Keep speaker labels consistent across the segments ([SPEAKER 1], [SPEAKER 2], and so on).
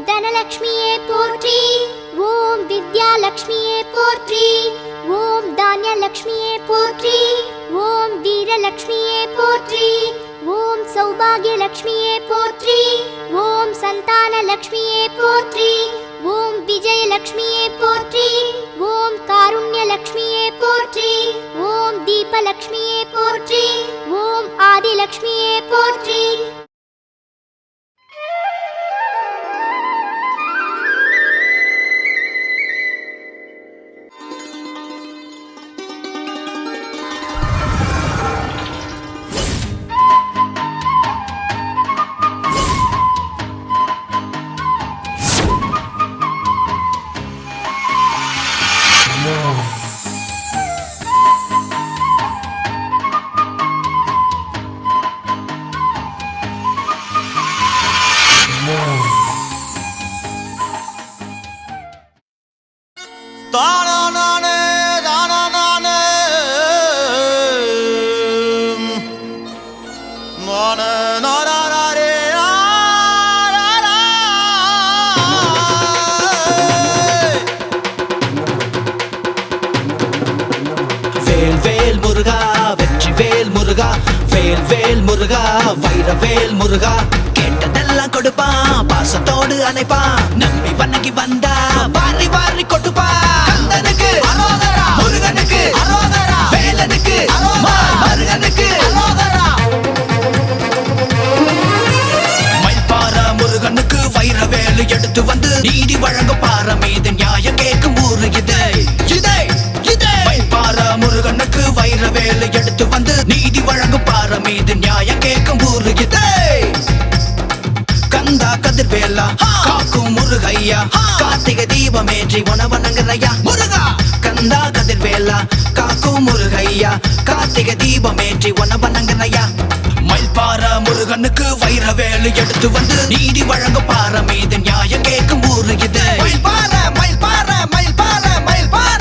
[SPEAKER 1] தனலக்ஷ்மியே போற்றி, ஓம் வித்யாலக்ஷ்மியே போற்றி, ஓம் தானியலக்ஷ்மியே போற்றி, ஓம் வீரலக்ஷ்மியே போற்றி, ஓம் சௌபாகியலக்ஷ்மியே போற்றி, ஓம் சந்தானலக்ஷ்மியே போற்றி, ஓம் விஜயலக்ஷ்மியே போற்றி, ஓம் காருண்யலக்ஷ்மியே போற்றி, ஓம் தீபலக்ஷ்மியே போற்றி, ஓம் ஆதிலக்ஷ்மியே போற்றி.
[SPEAKER 2] வேல் முருகா வைரவேல் முருகா கேட்டதெல்லாம் கொடுப்பான், பாசத்தோடு அணைப்பான், நம்பி வணங்கி வந்தா வாரி வாரி கொடுப்பான். கந்தனுக்கு அரோகரா, முருகனுக்கு அரோகரா, வேலனுக்கு மருகனுக்கு அரோகரா. மயில்பார முருகனுக்கு வைரவேல் எடுத்து வந்து நீதி வழங்கும் பாரமீது நியாயம் கேட்கும் ஊரு இது. மயில்பார முருகனுக்கு வைரவேல் எடுத்து வந்து நீதி வழங்கும் பாரமீது நியாயம் கேட்கும் ஊரு இது. கந்தா கதிர்வேலா காக்கும் முருகையா, கார்த்திகை தீபமேற்றி உணவனங்கரையா முருகா. கந்தா கதிர்வேலா காக்கும் முருகையா, கார்த்திகை தீபமேற்றி உணவனங்கரையா. மயில்பார முருகனுக்கு வைரவேல் எடுத்து வந்து நீதி வழங்கும் பாரமீது நியாயம் கேட்கும் ஊரு இது. மயில்பார மயில்பார மயில்பார மயில்பார.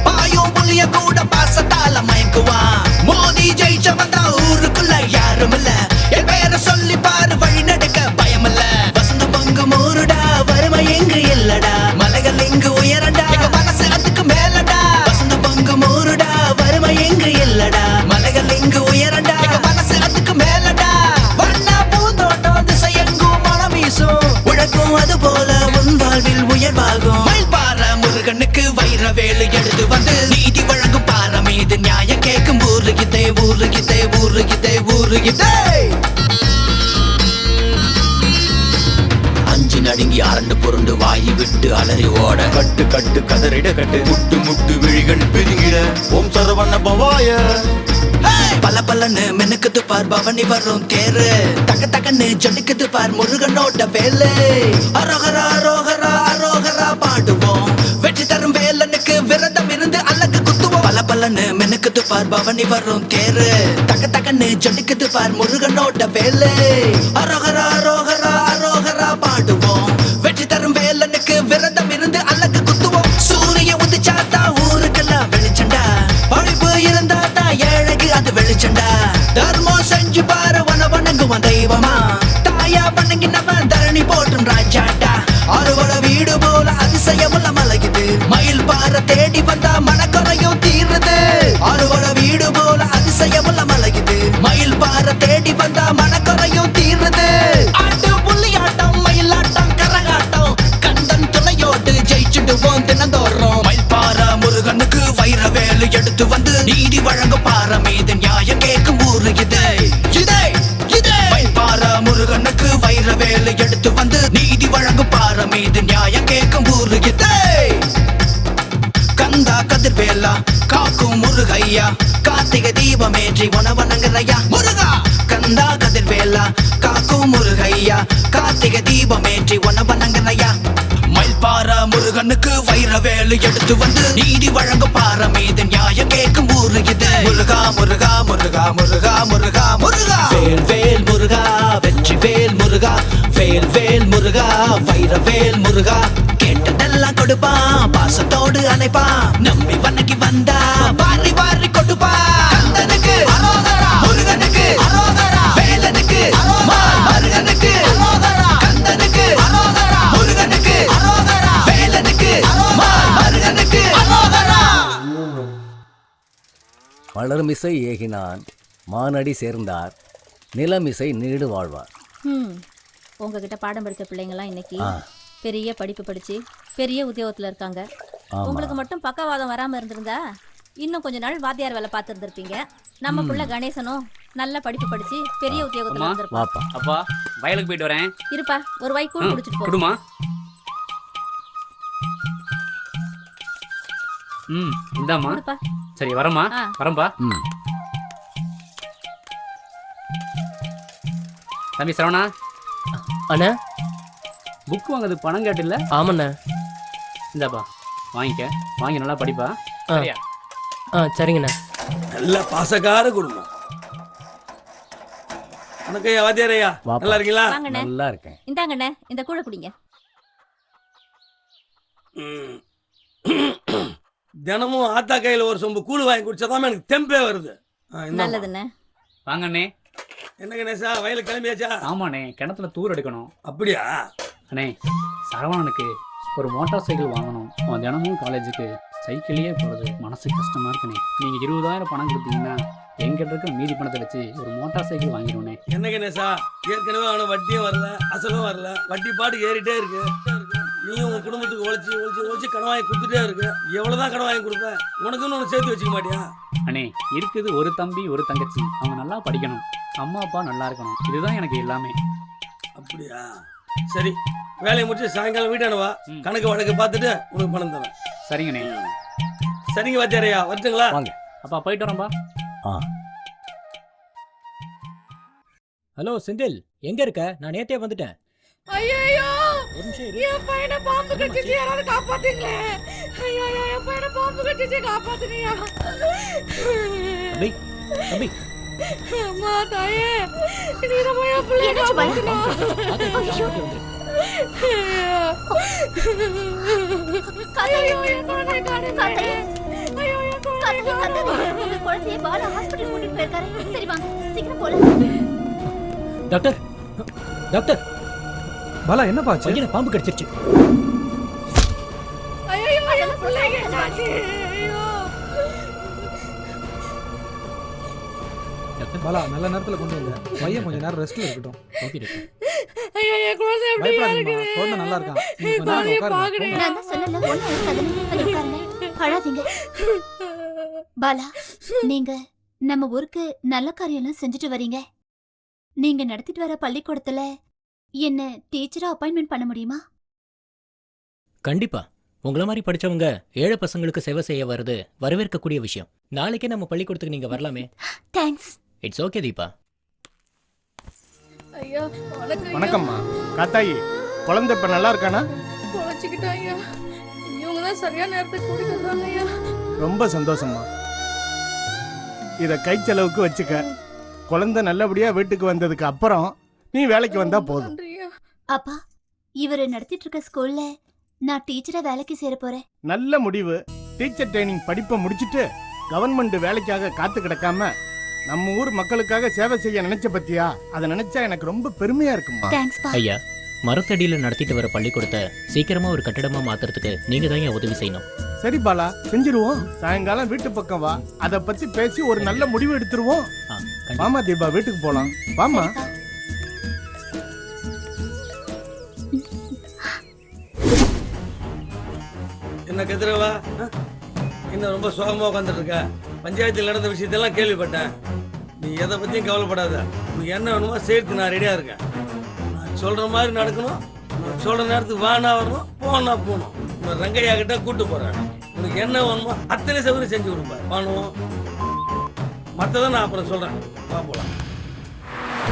[SPEAKER 2] பாயும் புள்ளிய கூட பாசத்தால மயக்குவா. மோதி ஜெயிச்ச வந்தா ஊருக்குள்ள யாரும் இல்ல, என் பெயரை சொல்லி பாரு வழி நடக்க பயமில்ல. வசந்த பங்கு மோருடா, வறுமை எங்கு இல்லடா, மலைகள் இங்கு உயரடா, எங்க மனசு அதுக்கு மேலடா. வசந்த பங்கு மோருடா, வறுமை எங்கு இல்லடா, மலைகள் இங்கு உயரடா, எங்க மனசு அதுக்கு மேலடா. வண்ண பூந்தோட்டம் திசை எங்கும் மனம் வீசும், உழக்கும் அது போல உன் வாழ்வில் உயர்வாகும். மயில்பார முருகனுக்கு வைரவேல் எடுத்து வந்து நீதி வழங்கும் பாரமீது நியாயம் கேட்கும் ஊரு இதே ஊரு இதே ஊரு இதே ஊரு இதே. அஞ்சு நடுங்கி அரண்டு புரண்டு வாயி விட்டு அலறி ஓட,
[SPEAKER 3] கட்டு கட்டு கதறிட கட்டு, முட்டு முட்டு விழிகள் பிரிங்கிட, ஓம் சரவண பவாய.
[SPEAKER 2] பல பலன்னு மெனுக்குது பார் பவனி வரும் தேரு, தக்க தக்கன்னு ஜொலிக்குது பார் முருகனோட வேலு. அரோகரா அரோகரா அரோகரா பாடுவோம், வெற்றி தரும் வேலனுக்கு விரதம் இருந்து அழகு குத்துவோம். பல பலன்னு மெனுக்குது பார் பவனி வரும் தேரு, தக்க தக்கன்னு ஜொலிக்குது பார் முருகனோட வேலு. அரோகரா அரோகரா அரோகரா பாடுவோம், வெற்றி தரும் வேலனுக்கு விரதம் இருந்து அழகு குத்துவோம். சூரிய உதிச்சாத்தா ஊருக்கெல்லாம் வெளிச்சண்டா, ஒழிப்பு இருந்தா தான் ஏழைக்கு அது வெளிச்சண்டா. தர்மம் செஞ்சு பாரு வணங்குவான் தெய்வமா, தாயா வணங்கினவன் தரணி போட்டும் ராஜாட்டா. அறுவட வீடு போல அதிசயமுள்ள மலையுது, மயில் பார தேடி வந்தா மனக்குறையும் தீருது. அறுவட வீடு போல அதிசயமுள்ள மலையுது, மயில் பார தேடி வந்தா மனக்குறையும் தீருது. ஆட்டு புள்ளியாட்டம் மயிலாட்டம் கரகாட்டம், கந்தன் துணையோடு ஜெயிச்சுடுவோம் தினந்தோறும். மயில்பார முருகனுக்கு வைரவேல் எடுத்து வந்து நீதி வழங்கும் பாரமீது நியாயம் கேட்கும் ஊரு இது. மயில்பார முருகனுக்கு வைரவேல் எடுத்து வந்து நீதி வழங்கும் பாரமீது நியாயம் கேட்கும் ஊரு இது. கந்தா கதிர்வேலா காக்கும் முருகையா, கார்த்திகை தீபமேற்றி உணவனங்கரையா முருகா. கந்தா கதிர்வேலா காக்கும் முருகையா, கார்த்திகை தீபமேற்றி உணவனங்கரையா. மயில்பார முருகனுக்கு வைரவேல் எடுத்து வந்து நீதி வழங்கும் பாரமீது நியாயம் கேட்கும் ஊரு இது. முருகா முருகா முருகா முருகா முருகா முருகா வேல் வேல் முருகா வெற்றி வேல் முருகா வேல் வேல் முருகா வைரவேல் முருகா கேட்டதெல்லாம் கொடுப்பான் பாசத்தோடு அணைப்பான் நம்பி வணங்கி வந்தா வாரி வாரி கொடுப்பான் கந்தனுக்கு அரோகரா முருகனுக்கு அரோகரா வேலனுக்கு முருகனுக்கு அரோகரா கந்தனுக்கு அரோகரா முருகனுக்கு அரோகரா வேலனுக்கு முருகனுக்கு அரோகரா.
[SPEAKER 4] மலர்மிசை ஏகினான் மானடி சேர்ந்தார் நிலமிசை நீடு வாழ்வார்.
[SPEAKER 5] உங்ககிட்ட பாடம் படித்த பிள்ளைங்களாம் இன்னைக்கு பெரிய படிப்பு படிச்சு பெரிய உத்தியோகத்துல இருக்காங்க. உங்களுக்கு மட்டும் பக்கவாதம் வராம இருந்திருந்தா இன்னும் கொஞ்ச நாள் வாத்தியார் வேலை பார்த்து இருந்திருப்பீங்க. நம்ம புள்ள கணேசனும் நல்ல படிப்பு படிச்சு பெரிய உத்தியோகத்துல இருந்திருப்பான்.
[SPEAKER 6] அப்பா வயலுக்கு போயிட்டு வரேன்.
[SPEAKER 5] இருப்பா ஒரு வாய் கூழ் குடிச்சிட்டு போ.
[SPEAKER 6] குடுமா. இந்தாம்மா. சரி வரமா. வரம்பா. தம்பி சரவணா.
[SPEAKER 7] அண்ணா
[SPEAKER 6] புக் வாங்குறது பணம் கேட்டில்ல?
[SPEAKER 7] ஆமாண்ணா.
[SPEAKER 6] இந்தாப்பா வாங்கிக்க. வாங்கி நல்லா படிப்பா. சரியா?
[SPEAKER 7] சரிங்கண்ணா.
[SPEAKER 8] நல்ல பாசக்கார குடும்பம். வணக்கம் ஐயா, வாத்தியாரையா. நல்லா இருக்கீங்களா?
[SPEAKER 4] நல்லா இருக்கேன்.
[SPEAKER 5] இந்தாங்கண்ணே இந்த கூழ குடிங்க.
[SPEAKER 8] தினமும் ஆத்தா கையில ஒரு சொம்பு கூழ் வாங்கி குடிச்சாதான் எனக்கு தெம்பே வருது.
[SPEAKER 5] நல்லதுண்ணே.
[SPEAKER 6] வாங்கண்ணே.
[SPEAKER 8] என்ன கணேசா வயலுக்கு கிளம்பியாச்சா?
[SPEAKER 6] ஆமாண்ணே, கிணத்துல தூர் எடுக்கணும்.
[SPEAKER 8] அப்படியா?
[SPEAKER 6] அண்ணே சரவணனுக்கு ஒரு மோட்டார் சைக்கிள் வாங்கணும். அவன் தினமும் காலேஜுக்கு சைக்கிளையே போகிறது மனசு கஷ்டமா இருக்குண்ணே. நீங்கள் 20,000 பணம் கொடுத்தீங்கன்னா எங்கிட்ட இருக்க மீதி பணத்தை வச்சு ஒரு மோட்டார் சைக்கிள் வாங்கிடுவோண்ணே.
[SPEAKER 8] என்ன கணேசா, ஏற்கனவே அவனை வட்டியும் வரல அசலும் வரல, வட்டி பாட்டு ஏறிட்டே இருக்கு. நீயும் உங்க குடும்பத்துக்கு உழைச்சி உழைச்சி உழைச்சி கடன் வாங்கி கொடுத்துட்டே இருக்கு. எவ்வளவுதான் கடன் வாங்கி கொடுப்பேன்? உனக்குன்னு ஒன்று சேர்த்து வச்சுக்க மாட்டியா?
[SPEAKER 6] அண்ணே இருக்குது ஒரு தம்பி ஒரு தங்கச்சி. அவங்க நல்லா படிக்கணும், அம்மா அப்பா நல்லா இருக்கணும். இதுதான் எனக்கு எல்லாமே.
[SPEAKER 8] அப்படியா? சரி, வேலையை முடிச்சு சாயங்காலம் வீட்டான வா. கணக்கு வழக்கு பார்த்துட்டு உனக்கு பணம் தரேன்.
[SPEAKER 6] சரிங்கண்ணே.
[SPEAKER 8] சரிங்க வாத்தியாரையா, வரட்டுங்களா?
[SPEAKER 4] வாங்க.
[SPEAKER 6] அப்பா போயிட்டு வரேன்பா.
[SPEAKER 7] ஹலோ செந்தில், எங்க இருக்க? நான் நேத்தே வந்துட்டேன்.
[SPEAKER 9] ஐயோ
[SPEAKER 7] ஒரு நிமிஷம் இரு.
[SPEAKER 9] என் பையனை பாம்பு கடிச்சிச்சு, யாராவது காப்பாத்துங்களே. ஐயோ என் பையனை பாம்பு கடிச்சிச்சு, காப்பாத்துனியா?
[SPEAKER 7] தம்பி தம்பி
[SPEAKER 9] அம்மா தாயே, நீ நம்ம என் பிள்ளைய காப்பாத்தணும். ஐயோ என் குழந்தை காணுமே. ஐயோ என் குழந்தை காணுமே.
[SPEAKER 5] உங்க குழந்தைய பாலா ஹாஸ்பிடல் கூட்டிட்டு போயிருக்காரு. சரி வாங்க சீக்கிரம் போலாம்.
[SPEAKER 7] டாக்டர் டாக்டர்
[SPEAKER 10] பாலா என்னப்பா ஆச்சு?
[SPEAKER 7] பையனை பாம்பு கடிச்சிருச்சு.
[SPEAKER 9] ஐயோ என் பிள்ளைங்க சாச்சி. ஐயோ
[SPEAKER 10] பாலா நல்ல நேரத்துல கொண்டு வந்த பையன் கொஞ்ச நேரம் ரெஸ்ட்ல இருக்கட்டும்.
[SPEAKER 7] Okay doctor.
[SPEAKER 9] ஐயோ என் குழந்தை எப்படியா இருக்கு?
[SPEAKER 10] குழந்தை நல்லா இருக்கான். நீ கொஞ்ச நேரம் உட்காருங்க.
[SPEAKER 1] நான் தான் சொன்னல ஒண்ணு உட்காருங்க. அழாதீங்க. பாலா, நீங்க நம்ம ஊருக்கு நல்ல காரியம்லாம் செஞ்சுட்டு வரீங்க. நீங்க நடத்திட்டு வர பள்ளிக்கூடத்துல என்ன டீச்சரா அப்பாயின்மெண்ட் பண்ண முடியுமா?
[SPEAKER 7] கண்டிப்பா. உங்கள மாதிரி படிச்சவங்க ஏழை பசங்களுக்கு சேவை செய்ய வருது வரவேற்கக்கூடிய விஷயம். நாளைக்கே நம்ம பள்ளிக்கூடத்துக்கு நீங்க வரலாமே.
[SPEAKER 1] தேங்க்ஸ்.
[SPEAKER 7] It's okay Deepa.
[SPEAKER 9] ஐயா
[SPEAKER 11] வணக்கம்மா. காத்தாயி, குழந்தை இப்ப நல்லா இருக்கானா?
[SPEAKER 9] பொழைச்சிக்கிட்டா ஐயா. இவங்க தான் சரியான நேரத்துக்கு கூட்டிட்டு வந்தாங்க ஐயா.
[SPEAKER 11] ரொம்ப சந்தோஷம்மா. இத கை செலவுக்கு வச்சுக்க. குழந்தை நல்லபடியா வீட்டுக்கு வந்ததுக்கு அப்புறம் நீ வேலைக்கு வந்தா போதும்.
[SPEAKER 1] அப்பா, இவரு நடத்திட்டு இருக்க ஸ்கூல்ல நான் டீச்சரா வேலைக்கு சேர போறேன்.
[SPEAKER 11] நல்ல முடிவு. டீச்சர் ட்ரைனிங் படிப்பை முடிச்சிட்டு கவர்மெண்ட் வேலைக்காக காத்து கிடக்காம நம்ம ஊர் மக்களுக்காக சேவை செய்ய நினைச்ச பத்தியா? அதை நினைச்சா எனக்கு ரொம்ப பெருமையா இருக்குமா.
[SPEAKER 1] தேங்க்ஸ் பா.
[SPEAKER 7] ஐயா, மரத்தடியில நடத்திட்டு வர பள்ளிக்கூடத்தை சீக்கிரமா ஒரு கட்டடமா மாத்துறதுக்கு நீங்க தான் உதவி செய்யணும்.
[SPEAKER 11] சரி பாலா, செஞ்சிருவோம். சாயங்காலம் வீட்டு பக்கம் வா, அதை பத்தி பேசி ஒரு நல்ல முடிவு எடுத்துருவோம். வாமா தீபா, வீட்டுக்கு போலாம். வாமா.
[SPEAKER 8] என்ன கதிரவா, இன்னும் ரொம்ப சோகமா உட்காந்துட்டு இருக்க? பஞ்சாயத்தில் நடந்த விஷயத்தெல்லாம் கேள்விப்பட்டேன். நீ எதை பத்தியும் கவலைப்படாத. நீ என்ன வேணுமோ சேர்த்து நான் ரெடியா இருக்கேன். நான் சொல்ற மாதிரி நடக்கணும். நான் சொல்ற நேரத்துக்கு வானா வரணும், போனா போகணும். உன் ரங்கையா கிட்ட கூட்டு போறேன். உனக்கு என்ன வேணுமோ அத்தனை சௌகரியம் செஞ்சு கொடுப்பேன். வானுவோம். மற்றதை நான் அப்புறம் சொல்றேன். வா போலாம்.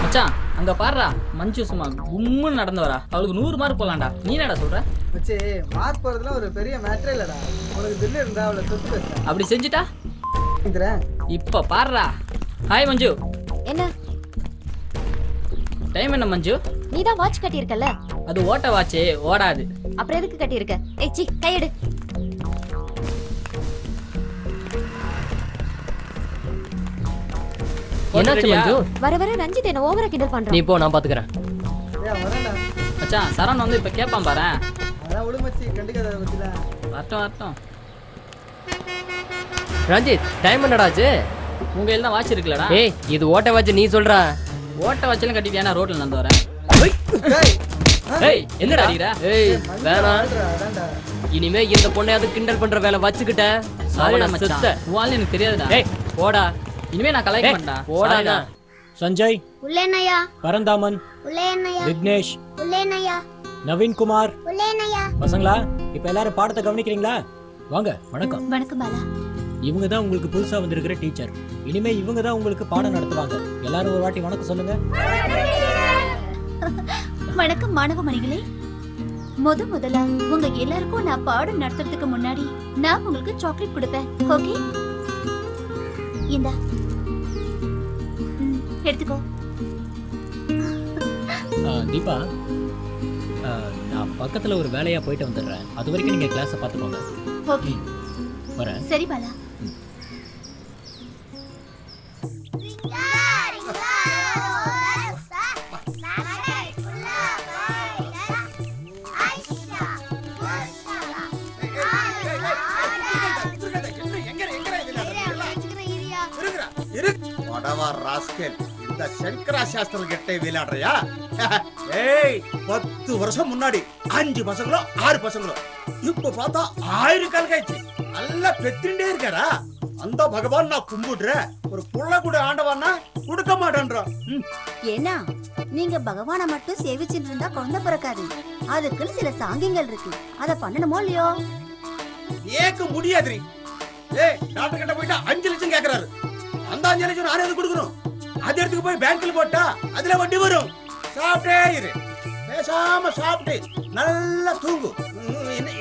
[SPEAKER 12] மச்சான் அங்க பாருடா, மஞ்சு சும்மா கும்முன்னு நடந்து வரா. அவளுக்கு 100 மார்க் போலாம்டா. நீ என்னடா சொல்ற?
[SPEAKER 10] மச்சி, மார்க் போறதுல ஒரு பெரிய மேட்டரே இல்லடா. உனக்கு தில்லு இருந்தா அவளை தொட்டு பேச.
[SPEAKER 12] அப்படி செஞ்சுட்டா இப்ப பாருடா. ஹாய் மஞ்சு.
[SPEAKER 5] என்ன
[SPEAKER 12] டைம் என்ன மஞ்சு?
[SPEAKER 5] நீ தான் வாட்ச் கட்டியிருக்கல,
[SPEAKER 12] அது ஓட்ட வாட்சே, ஓடாது.
[SPEAKER 5] அப்புறம் எதுக்கு கட்டியிருக்க? ஏய் சி, கையெடு.
[SPEAKER 12] என்னாச்சு மஞ்சு?
[SPEAKER 5] வர வர ரஞ்சித் என்ன ஓவரா கிண்டல் பண்றான்.
[SPEAKER 12] நீ போ, நான் பாத்துக்கறேன். மச்சான் சரண் வந்து இப்ப கேட்பான் பாரு. வரட்டும் வரட்டும்.
[SPEAKER 13] ரஞ்சித், டைம் என்னடாச்சு?
[SPEAKER 12] உங்க எல்லாம் வாட்ச் இருக்குல்லடா.
[SPEAKER 13] ஏய், இது ஓட்ட வாட்ச், நீ சொல்ற.
[SPEAKER 12] ஓட்ட வாட்செல்லாம் கட்டிட்டு ஏன்னா ரோட்ல நடந்து வரேன்.
[SPEAKER 13] ஏய், என்னடா
[SPEAKER 12] அடிடா?
[SPEAKER 13] ஏய், வேணாம். இனிமே இந்த பொண்ணையாவது கிண்டல் பண்ற வேலை வச்சுக்கிட்ட
[SPEAKER 12] சாரிடா மச்சான், உன் எனக்கு தெரியாதுடா.
[SPEAKER 13] ஏய், போடா.
[SPEAKER 12] இனிமே நான் கலாய்க்க மாட்டேன்.
[SPEAKER 13] போடா.
[SPEAKER 7] சஞ்சய்,
[SPEAKER 9] உள்ளேனையா
[SPEAKER 7] பரந்தாமன்,
[SPEAKER 9] உள்ளேனையா
[SPEAKER 7] விக்னேஷ்,
[SPEAKER 9] உள்ளேனையா
[SPEAKER 7] நவீன் குமார்.
[SPEAKER 9] உள்ளேனையா.
[SPEAKER 7] பசங்களா, இப்ப எல்லாரும் பாடத்தை கவனிக்கிறீங்களா? வாங்க. வணக்கம்.
[SPEAKER 1] வணக்கம் பாலா.
[SPEAKER 7] இவங்க தான் உங்களுக்கு புதுசா வந்திருக்கிற டீச்சர். இனிமே இவங்க தான் உங்களுக்கு பாடம் நடத்துவாங்க. எல்லாரும் ஒரு வாட்டி வணக்கம் சொல்லுங்க.
[SPEAKER 1] வணக்கம் மாணவ மணிகளே. முதல்ல உங்க எல்லாருக்கும் நான் பாடம் நடத்துறதுக்கு முன்னாடி நான் உங்களுக்கு சாக்லேட் கொடுப்பேன். ஓகே, இந்தா எடுத்துக்கோ.
[SPEAKER 7] தீபா, நான் பக்கத்துல ஒரு வேலையா போயிட்டு வந்துடுறேன். அது வரைக்கும் நீங்க கிளாஸை பார்த்துக்கோங்க.
[SPEAKER 1] ஓகே,
[SPEAKER 7] வரேன்.
[SPEAKER 1] சரி பாலா.
[SPEAKER 11] இந்த சங்கரா சாஸ்திரம் கெட்டை விளையாடுறியா? ஏய், 10 வருஷம் முன்னாடி 5 பசங்களோ 6 பசங்களோ, இப்ப பார்த்தா 1000 கால் காய்ச்சி நல்லா பெத்துட்டே இருக்காரா? அந்த பகவான் நான் கும்பிடுறேன், ஒரு புள்ள கூட ஆண்டவான்னா கொடுக்க மாட்டேன்றான்.
[SPEAKER 9] ஏன்னா நீங்க பகவானை மட்டும் சேவிச்சுட்டு இருந்தா குழந்தை பிறக்காது. அதுக்குன்னு சில சாங்கியங்கள் இருக்கு, அத பண்ணணுமோ இல்லையோ?
[SPEAKER 11] ஏக்க முடியாதுரி. ஏய், டாக்டர் கிட்ட போயிட்டா 5 லட்சம் கேக்குறாரு. அந்த 5 லட்சம் நானே எது கொடுக்கணும்? அது எடுத்துக்கு போய் பேங்க்ல போட்டா அதுல வட்டி வரும். சாப்பிட்டே இரு, பேசாம சாப்பிட்டு நல்லா தூங்கு.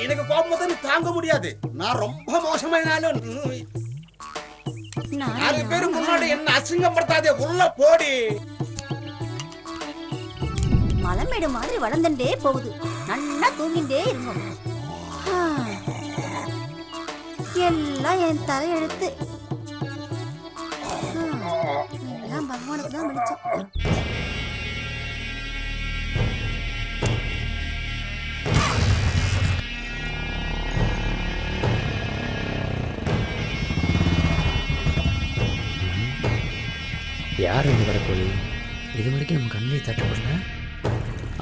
[SPEAKER 11] எனக்கு கோபம் தான் தாங்க முடியாது. நான் ரொம்ப மோசமாயினாலும் 4 பேரும் முன்னாடி என்ன அசிங்கப்படுத்தாதே, உள்ள போடி.
[SPEAKER 9] மலைமேடு மாதிரி வளர்ந்துட்டே போகுது, நல்லா தூங்கிட்டே இருக்கும். எல்லாம் என் தலையெழுத்து. எல்லாம் பகவானுக்கு தான் வெளிச்சம்.
[SPEAKER 13] யார் இந்த கடற்கோழி? இது வரைக்கும் நம்ம கண்ணிலே தட்டுப்படல.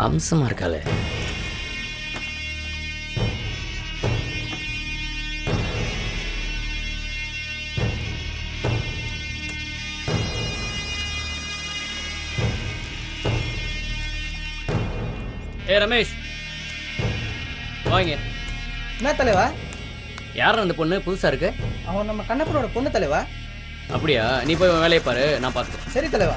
[SPEAKER 13] அம்சமா இருக்காளே.
[SPEAKER 12] ஏ ரமேஷ், வாங்க.
[SPEAKER 13] என்ன தலைவா? யார் அந்த பொண்ணு புதுசா இருக்கு?
[SPEAKER 10] அவன் நம்ம கண்ணப்பனோட பொண்ணு தலைவா.
[SPEAKER 13] அப்படியா? நீ போய் வேலையை பாரு, நான் பார்த்துக்கிறேன்.
[SPEAKER 10] சரி தலைவா.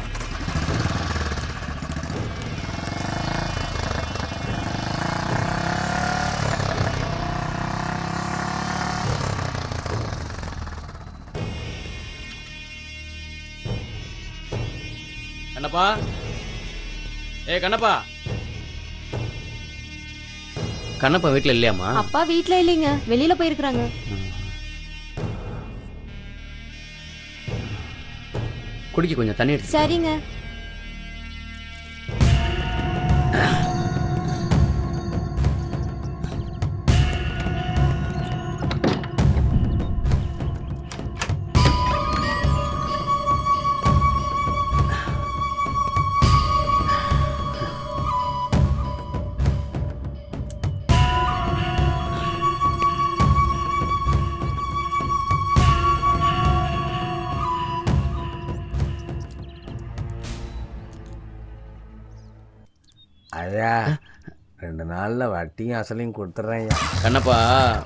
[SPEAKER 12] கண்ணப்பா, ஏ கண்ணப்பா.
[SPEAKER 13] கண்ணப்பா வீட்டில் இல்லையாம்மா?
[SPEAKER 5] அப்பா வீட்ல இல்லைங்க, வெளியில போயிருக்காங்க.
[SPEAKER 13] குடிக்க கொஞ்சம் தண்ணி எடுத்து.
[SPEAKER 5] சரிங்க.
[SPEAKER 4] ஐயா, 2 நாள்ல வட்டியும் அசலையும் கொடுத்துட்றேன்.
[SPEAKER 13] கண்ணப்பா,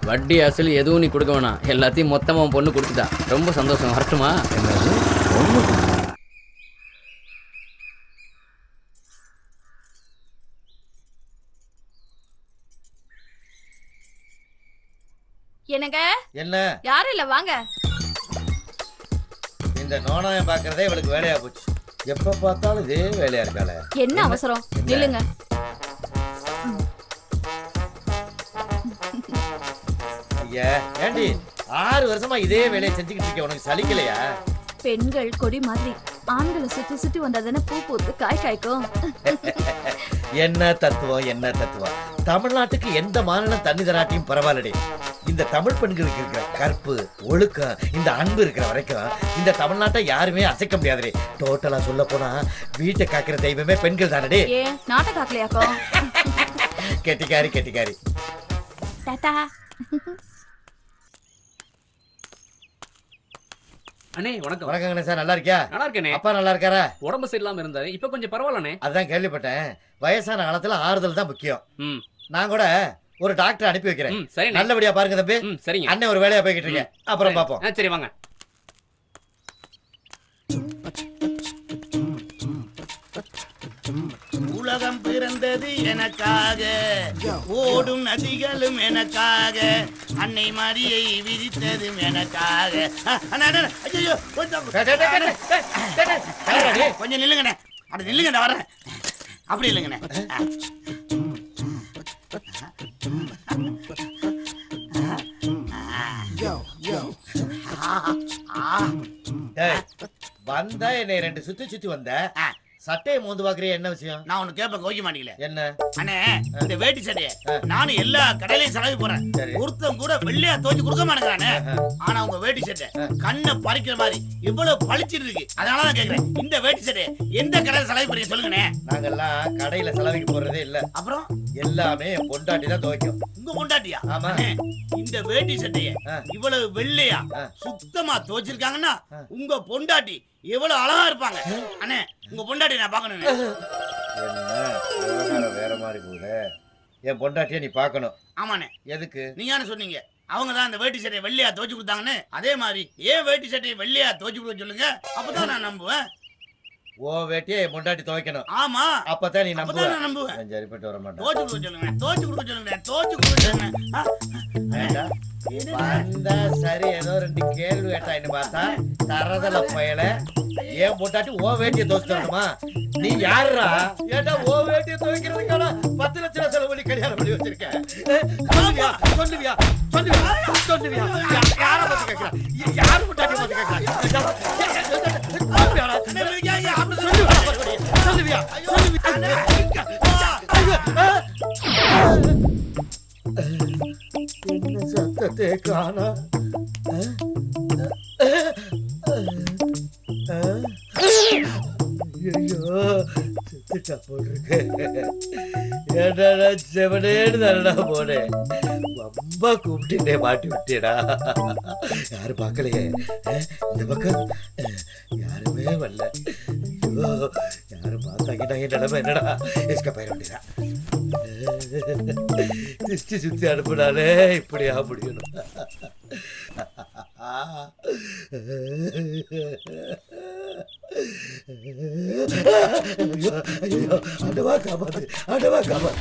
[SPEAKER 13] வட்டி அசல் எதுவும் நீ கொடுக்க வேணாம், எல்லாத்தையும் மொத்தமா உன் பொண்ணு கொடுத்துட்டா. ரொம்ப சந்தோஷம். வரட்டுமா?
[SPEAKER 9] என்னங்க?
[SPEAKER 11] என்ன?
[SPEAKER 9] யாரும் இல்ல, வாங்க.
[SPEAKER 11] இந்த நோனாயம் பாக்குறதே இவளுக்கு வேலையா போச்சு. எப்ப பார்த்தாலும் இதே வேலையா இருக்காளே.
[SPEAKER 5] என்ன அவசரம்? நில்லுங்க.
[SPEAKER 11] ஐயா ஏண்டி 6 வருஷமா இதே வேலையை செஞ்சுக்கிட்டு இருக்க, உனக்கு சலிக்கலையா?
[SPEAKER 5] பெண்கள் கொடி மாதிரி ஆண்களை சுத்தி சுத்தி வந்தாதானே பூ பூத்து காய் காய்க்கும்.
[SPEAKER 11] என்ன தத்துவம் என்ன தத்துவம். தமிழ்நாட்டுக்கு எந்த மாநிலம் தண்ணி தராட்டியும் பரவாயில்லடி. இந்த தமிழ் பெண்களுக்கு இருக்கிற கற்பு ஒழுக்கம் இந்த அன்பு இருக்கிற வரைக்கும் இந்த தமிழ்நாட்டை யாருமே அசைக்க முடியாதுடி. டோட்டலா சொல்ல போனா வீட்டை காக்கிற தெய்வமே பெண்கள் தானடி.
[SPEAKER 5] ஏன் நாட்டை காக்கலையாக்கும்?
[SPEAKER 11] கெட்டிக்காரி கெட்டிக்காரி.
[SPEAKER 5] டாடா.
[SPEAKER 6] அண்ணே வணக்கம்.
[SPEAKER 11] வணக்கங்கண்ணே சார், நல்லா இருக்கியா?
[SPEAKER 6] நல்லா இருக்கேனே.
[SPEAKER 11] அப்பா நல்லா இருக்காரா?
[SPEAKER 6] உடம்பு சரியில்லாம இருந்தாரு, இப்ப கொஞ்சம் பரவாயில்லண்ணே.
[SPEAKER 11] அதான் கேள்விப்பட்டேன். வயசான காலத்துல ஆறுதல் தான் முக்கியம். நான் கூட ஒரு டாக்டர் அனுப்பி வைக்கிறேன்.
[SPEAKER 6] சரி,
[SPEAKER 11] நல்லபடியா பாருங்க தம்பி.
[SPEAKER 6] சரிங்க.
[SPEAKER 11] அண்ணன் ஒரு வேலையா போய்கிட்டு இருக்கேன், அப்புறம் பாப்போம்.
[SPEAKER 6] சரி வாங்க.
[SPEAKER 14] உலகம் பிறந்தது எனக்காக, ஓடும் நதிகளும் எனக்காக, அன்னை மரியை விதித்ததும் எனக்காக. ஐயோ கொஞ்சம் நில்லுங்கண்ணே. அப்படி நில்லுங்கண்ணே, வரேன். அப்படி இல்லைங்கண்ணே.
[SPEAKER 11] வந்தா என்னை 2 சுத்தி சுத்தி வந்த சட்டையை மோந்து பாக்குறிய, என்ன விஷயம்?
[SPEAKER 14] நான் உனக்கு கேட்ப கோவிக்க மாட்டீங்களே.
[SPEAKER 11] என்ன
[SPEAKER 14] அண்ணே, இந்த வேட்டி சட்டைய நானும் எல்லா கடையிலையும் செலவு போறேன். ஒருத்தன் கூட வெள்ளையா தோச்சு கொடுக்க மாட்டேங்கிறானே. ஆனா உங்க வேட்டி சட்டை கண்ணை பறிக்கிற மாதிரி இவ்வளவு பளிச்சிட்டு இருக்கு. அதனாலதான் கேக்குறேன், இந்த வேட்டி சட்டைய எந்த கடையில செலவு போறீங்க சொல்லுங்கண்ணே.
[SPEAKER 11] நாங்கெல்லாம் கடையில செலவுக்கு போறதே இல்ல.
[SPEAKER 14] அப்புறம்
[SPEAKER 11] எல்லாமே என் பொண்டாட்டி தான் துவைக்கும்.
[SPEAKER 14] உங்க பொண்டாட்டியா?
[SPEAKER 11] ஆமா.
[SPEAKER 14] இந்த வேட்டி சட்டைய இவ்வளவு வெள்ளையா சுத்தமா துவைச்சிருக்காங்கன்னா உங்க பொண்டாட்டி எவ்வளவு அழகா இருப்பாங்க. அண்ணே, உங்க பொண்டாட்டி நான் பாக்கணும்.
[SPEAKER 11] என்ன வேற மாதிரி போகுது. என் பொண்டாட்டிய நீ பாக்கணும்.
[SPEAKER 14] ஆமாண்ணே.
[SPEAKER 11] எதுக்கு?
[SPEAKER 14] நீங்க என்ன சொன்னீங்க? அவங்க தான் அந்த வேட்டி சட்டையை வெள்ளையா துவைச்சு கொடுத்தாங்கன்னு. அதே மாதிரி ஏன் வேட்டி சட்டையை வெள்ளையா துவைச்சு கொடுக்க சொல்லுங்க, அப்பதான் நான் நம்புவேன்.
[SPEAKER 11] ஓ வேட்டியை என் பொண்டாட்டி துவைக்கணும்.
[SPEAKER 14] ஆமா,
[SPEAKER 11] அப்பதான் நீ
[SPEAKER 14] அப்பதான் நான் நம்புவேன்.
[SPEAKER 11] சரிப்பட்டு வர மாட்டேன்.
[SPEAKER 14] துவைச்சு கொடுக்க சொல்லுங்க, துவைச்சு கொடுக்க சொல்லுங்க, துவைச்சு கொடுக்க சொல்லுங்க.
[SPEAKER 11] வந்தா சரி, ஏதோ 2 கேள்வி கேட்டான்னு பார்த்தா தரதல பயல. ஏன் பொண்டாட்டி ஓ வேட்டியை துவைச்சு தரணுமா? நீ யாருடா? ஏட்டா ஓ வேட்டியை துவைக்கிறதுக்கான 10 லட்சம் செலவு பண்ணி கல்யாணம் பண்ணி வச்சிருக்கேன். சொல்லுவியா சொல்லுவியா சொல்லுவியா சொல்லுவியா? யாரை பத்தி கேட்கிறா? யாரு பொண்டாட்டி பத்தி கேட்கிறா? சொல்லுவியா என்ன சத்தத்தை காணா? ஐயோ செத்துட்டா போட்டிருக்கு. ஏடா செவனேன்னு தானடா போனேன். ரொம்ப கூப்பிட்டுட்டே மாட்டி விட்டேடா. யாரும் பார்க்கலையே. இந்த பக்கம் யாருமே வரல. ஐயோ யாரும் பார்த்தாங்கன்னா என் நிலைமை என்னடா? எஸ்கா பயிர வேண்டியதா. திருச்சி சுத்தி அனுப்புனாலே இப்படியா முடியணும். ஐயோ அடவா காப்பாத்து, அடவா காப்பாத்து.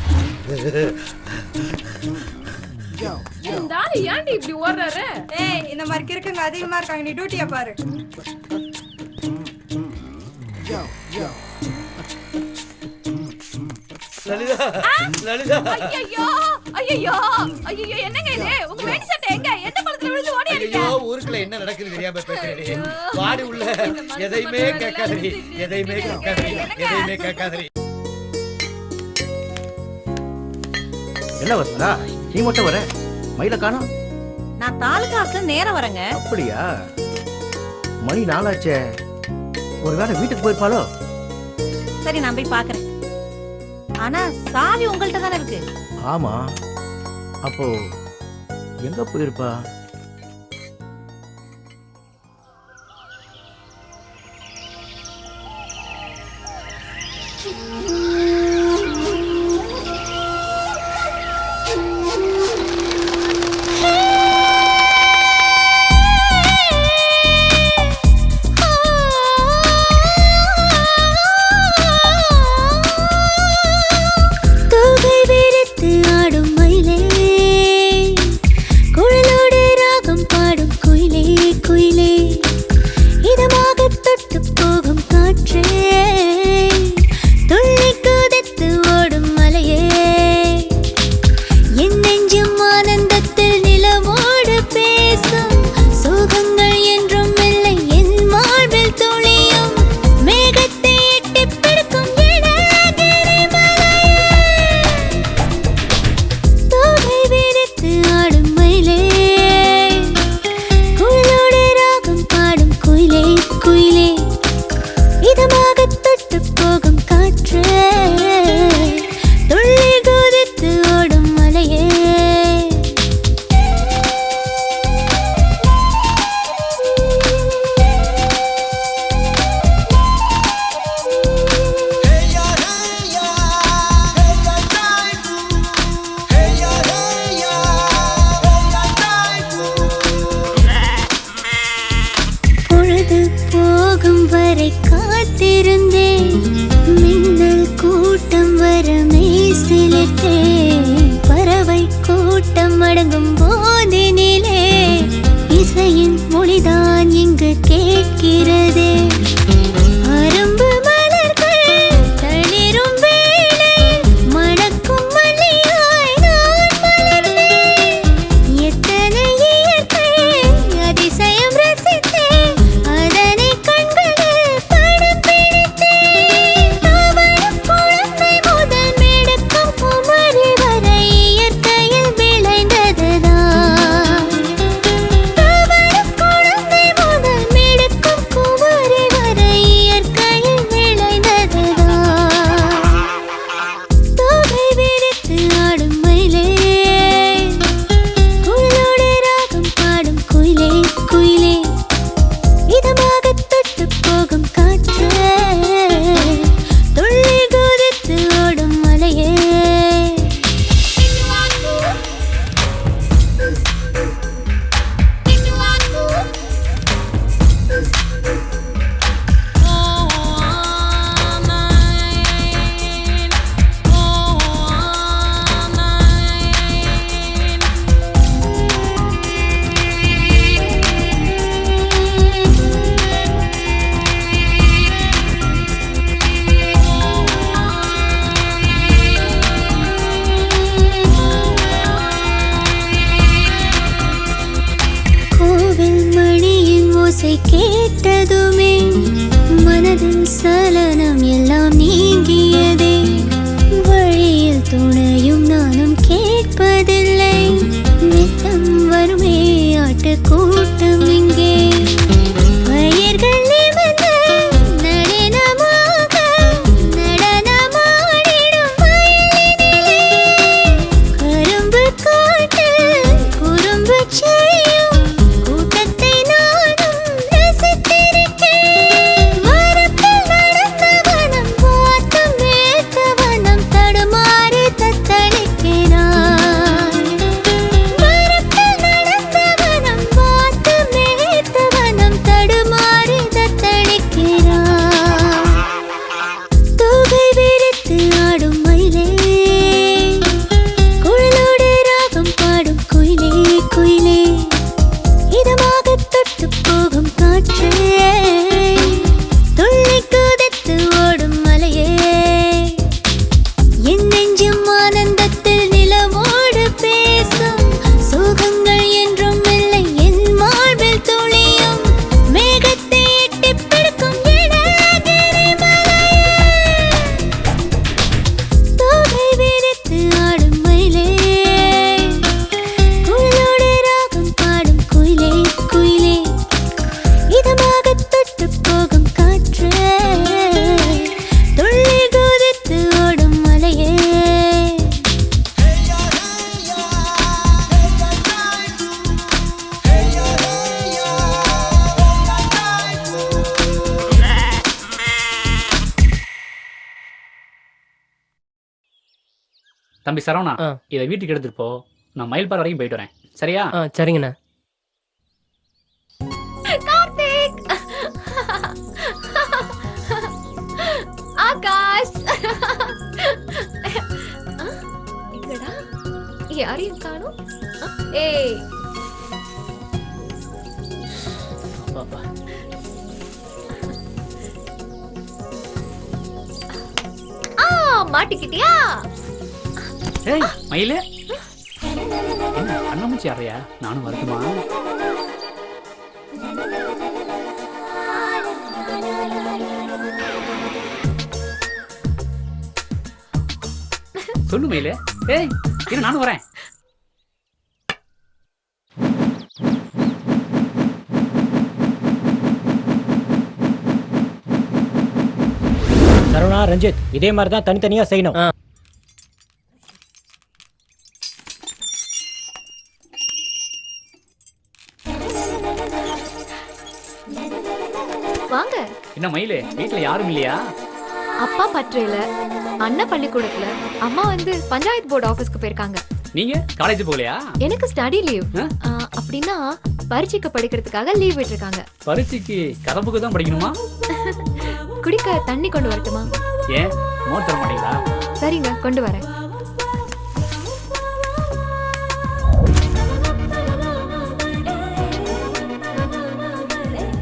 [SPEAKER 5] ஏன்டி இப்படி ஓடுறாரு?
[SPEAKER 15] ஏய், இந்த மாதிரி இருக்குங்க அதிகமா இருக்காங்க, நீ டியூட்டியா பாரு.
[SPEAKER 11] லலிதா, லலிதா.
[SPEAKER 5] ஐயோ ஐயோ ஐயோ, என்னங்க இது? உங்க வேட்டி சட்டை எங்க? எந்த பழத்துல விழுந்து ஓடி அடிக்க?
[SPEAKER 11] ஐயோ ஊருக்குள்ள என்ன நடக்குது தெரியாம பேசுறேடி. வாடி உள்ள எதையுமே கேட்காதடி, எதையுமே கேட்காதடி, எதையுமே கேட்காதடி.
[SPEAKER 4] என்ன வசந்தா நீ மட்டும் வர? மயில காணோம்.
[SPEAKER 5] நான் தாலுகா ஆஃபீஸ்ல நேரா வரேங்க.
[SPEAKER 4] அப்படியா? மணி 4 ஆச்சே. ஒருவேளை வீட்டுக்கு போயிருப்பாளோ?
[SPEAKER 5] சரி, நான் போய் பாக்குறேன். ஆனா சாவி உங்கள்ட்ட தானே இருக்கு.
[SPEAKER 4] ஆமா, அப்போ எங்க போயிருப்பா?
[SPEAKER 16] குயிலே குயிலே இதமாக காற்றே துள்ளி குதித்து ஓடும் மலையே என் நெஞ்சும் ஆனந்தத்தில் நிலவோடு பேசும் சோகங்கள் என்றும் இல்லை என் மார்பில் துளியும் மேகத்தை எட்டி பிடிக்கும் ஏழகிரி மலையே தோகை விரித்து ஆடும் மயிலே குயிலோடு ராகம் பாடும் குயிலே குயிலே இதமாக தொட்டு போகும் காற்றே துள்ளி குதித்து ஓடும் மலையே பொழுது போகும் வரை காத்திருந்தேன் மின்னல் கூட்டம் வர மெய்சிலிட்டேன் பறவை கூட்டம் அடங்கும் போதினிலே இசையின் மொழிதான் இங்கு கேட்கிறதே அரும்பு மலர்கள் தளிரும் வேளை மணக்கும் மல்லியாய் நான் மலர்ந்தேன் எத்தனை இயற்கை அதிசயம் ரசித்தேன் அதனை கண்களில் படம் பிடித்தேன் தாவரம் குழந்தை முதல் மிடுக்கும் குமரி வரை இயற்கையில் விளைந்ததுதான் தாவரம் குழந்தை முதல் மிடுக்கும் குமரி வரை இயற்கையில் விளைந்ததுதான் தோகை விரித்து ஆடும் மயிலே குயிலோடு ராகம் பாடும் குயிலே குயிலே இதமாக தொட்டு போகும் காற்றே துள்ளி குதித்து ஓடும் மலையே கோவில் மணியின் ஓசை கேட்டதுமே மனதில் சலனம் எல்லாம் நீங்கியதே வழியில் துணையும் நானும் கேட்பதில்லை நித்தம் வருமே ஆட்டு கூட்டம் இங்கே பயிர்கள் நிமிர்ந்து நளினமாக நடனமாடிடும் வயலினிலே கரும்பு காட்டில் குறும்பு செய்யும் கூட்டத்தை நானும் ரசித்திருக்கேன் வரப்பில் நடந்த வனம் பார்த்து மேய்த்த வனம் தடுமாறி தத்தளிக்கிறான் வரப்பில் நடந்த வனம் பார்த்து மேய்த்த வனம் தடுமாறி தத்தளிக்கிறான் தோகை விரித்து ஆடும் மயிலே குயிலோடு ராகம் பாடும் குயிலே குயிலே இதமாக தொட்டு போகும் காற்றே துள்ளி குதித்து ஓடும் மலையே என் நெஞ்சும் ஆனந்தத்தில் நிலவோடு பேசும் சோகங்கள் என்றும் இல்லை என் மார்பில் துளியும் மேகத்தை எட்டி பிடிக்கும் ஏழகிரி மலையே தோகை விரித்து ஆடும் மயிலே குயிலோடு ராகம் பாடும் குயிலே குயிலே இதமாக தொட்டு போகும் காற்றே துள்ளி குதித்து ஓடும் மலையே
[SPEAKER 6] தம்பி சரவணா இதை வீட்டுக்கு எடுத்துட்டு போ நான் மயில்பாறை வரைக்கும் போயிட்டு வரேன் சரியா
[SPEAKER 12] சரிங்கண்ணா
[SPEAKER 16] கார்த்திக் ஆகாஷ் எங்கடா யாரையும் காணோம் ஏய் மாட்டிக்கிட்டியா?
[SPEAKER 6] ஏய் மயிலே, என்ன கண்ணாமூச்சி ஆடுறியா? நானும் வரட்டுமா? சொல்லு மயிலே. ஏய் இரு, நானும் வரேன்.
[SPEAKER 7] சரவணா, ரஞ்சித், இதே மாதிரி தான் தனித்தனியா செய்யணும்.
[SPEAKER 16] வாங்க.
[SPEAKER 6] என்ன மயிலே, வீட்டுல யாரும் இல்லையா?
[SPEAKER 16] அப்பா பற்றையில, அண்ணன் பள்ளிக்கூடத்துல, அம்மா வந்து பஞ்சாயத்து போர்டு ஆபீஸ்க்கு போயிருக்காங்க.
[SPEAKER 6] நீங்க காலேஜ் போகலையா?
[SPEAKER 16] எனக்கு ஸ்டடி லீவ். அப்படின்னா பரீட்சைக்கு படிக்கிறதுக்காக லீவ் விட்டுருக்காங்க.
[SPEAKER 6] பரீட்சைக்கு கதப்புக்கு தான் படிக்கணுமா?
[SPEAKER 16] குடிக்க தண்ணி கொண்டு வரட்டுமா?
[SPEAKER 6] ஏன் மோர் தர மாட்டீங்களா?
[SPEAKER 16] சரிங்க, கொண்டு வரேன்.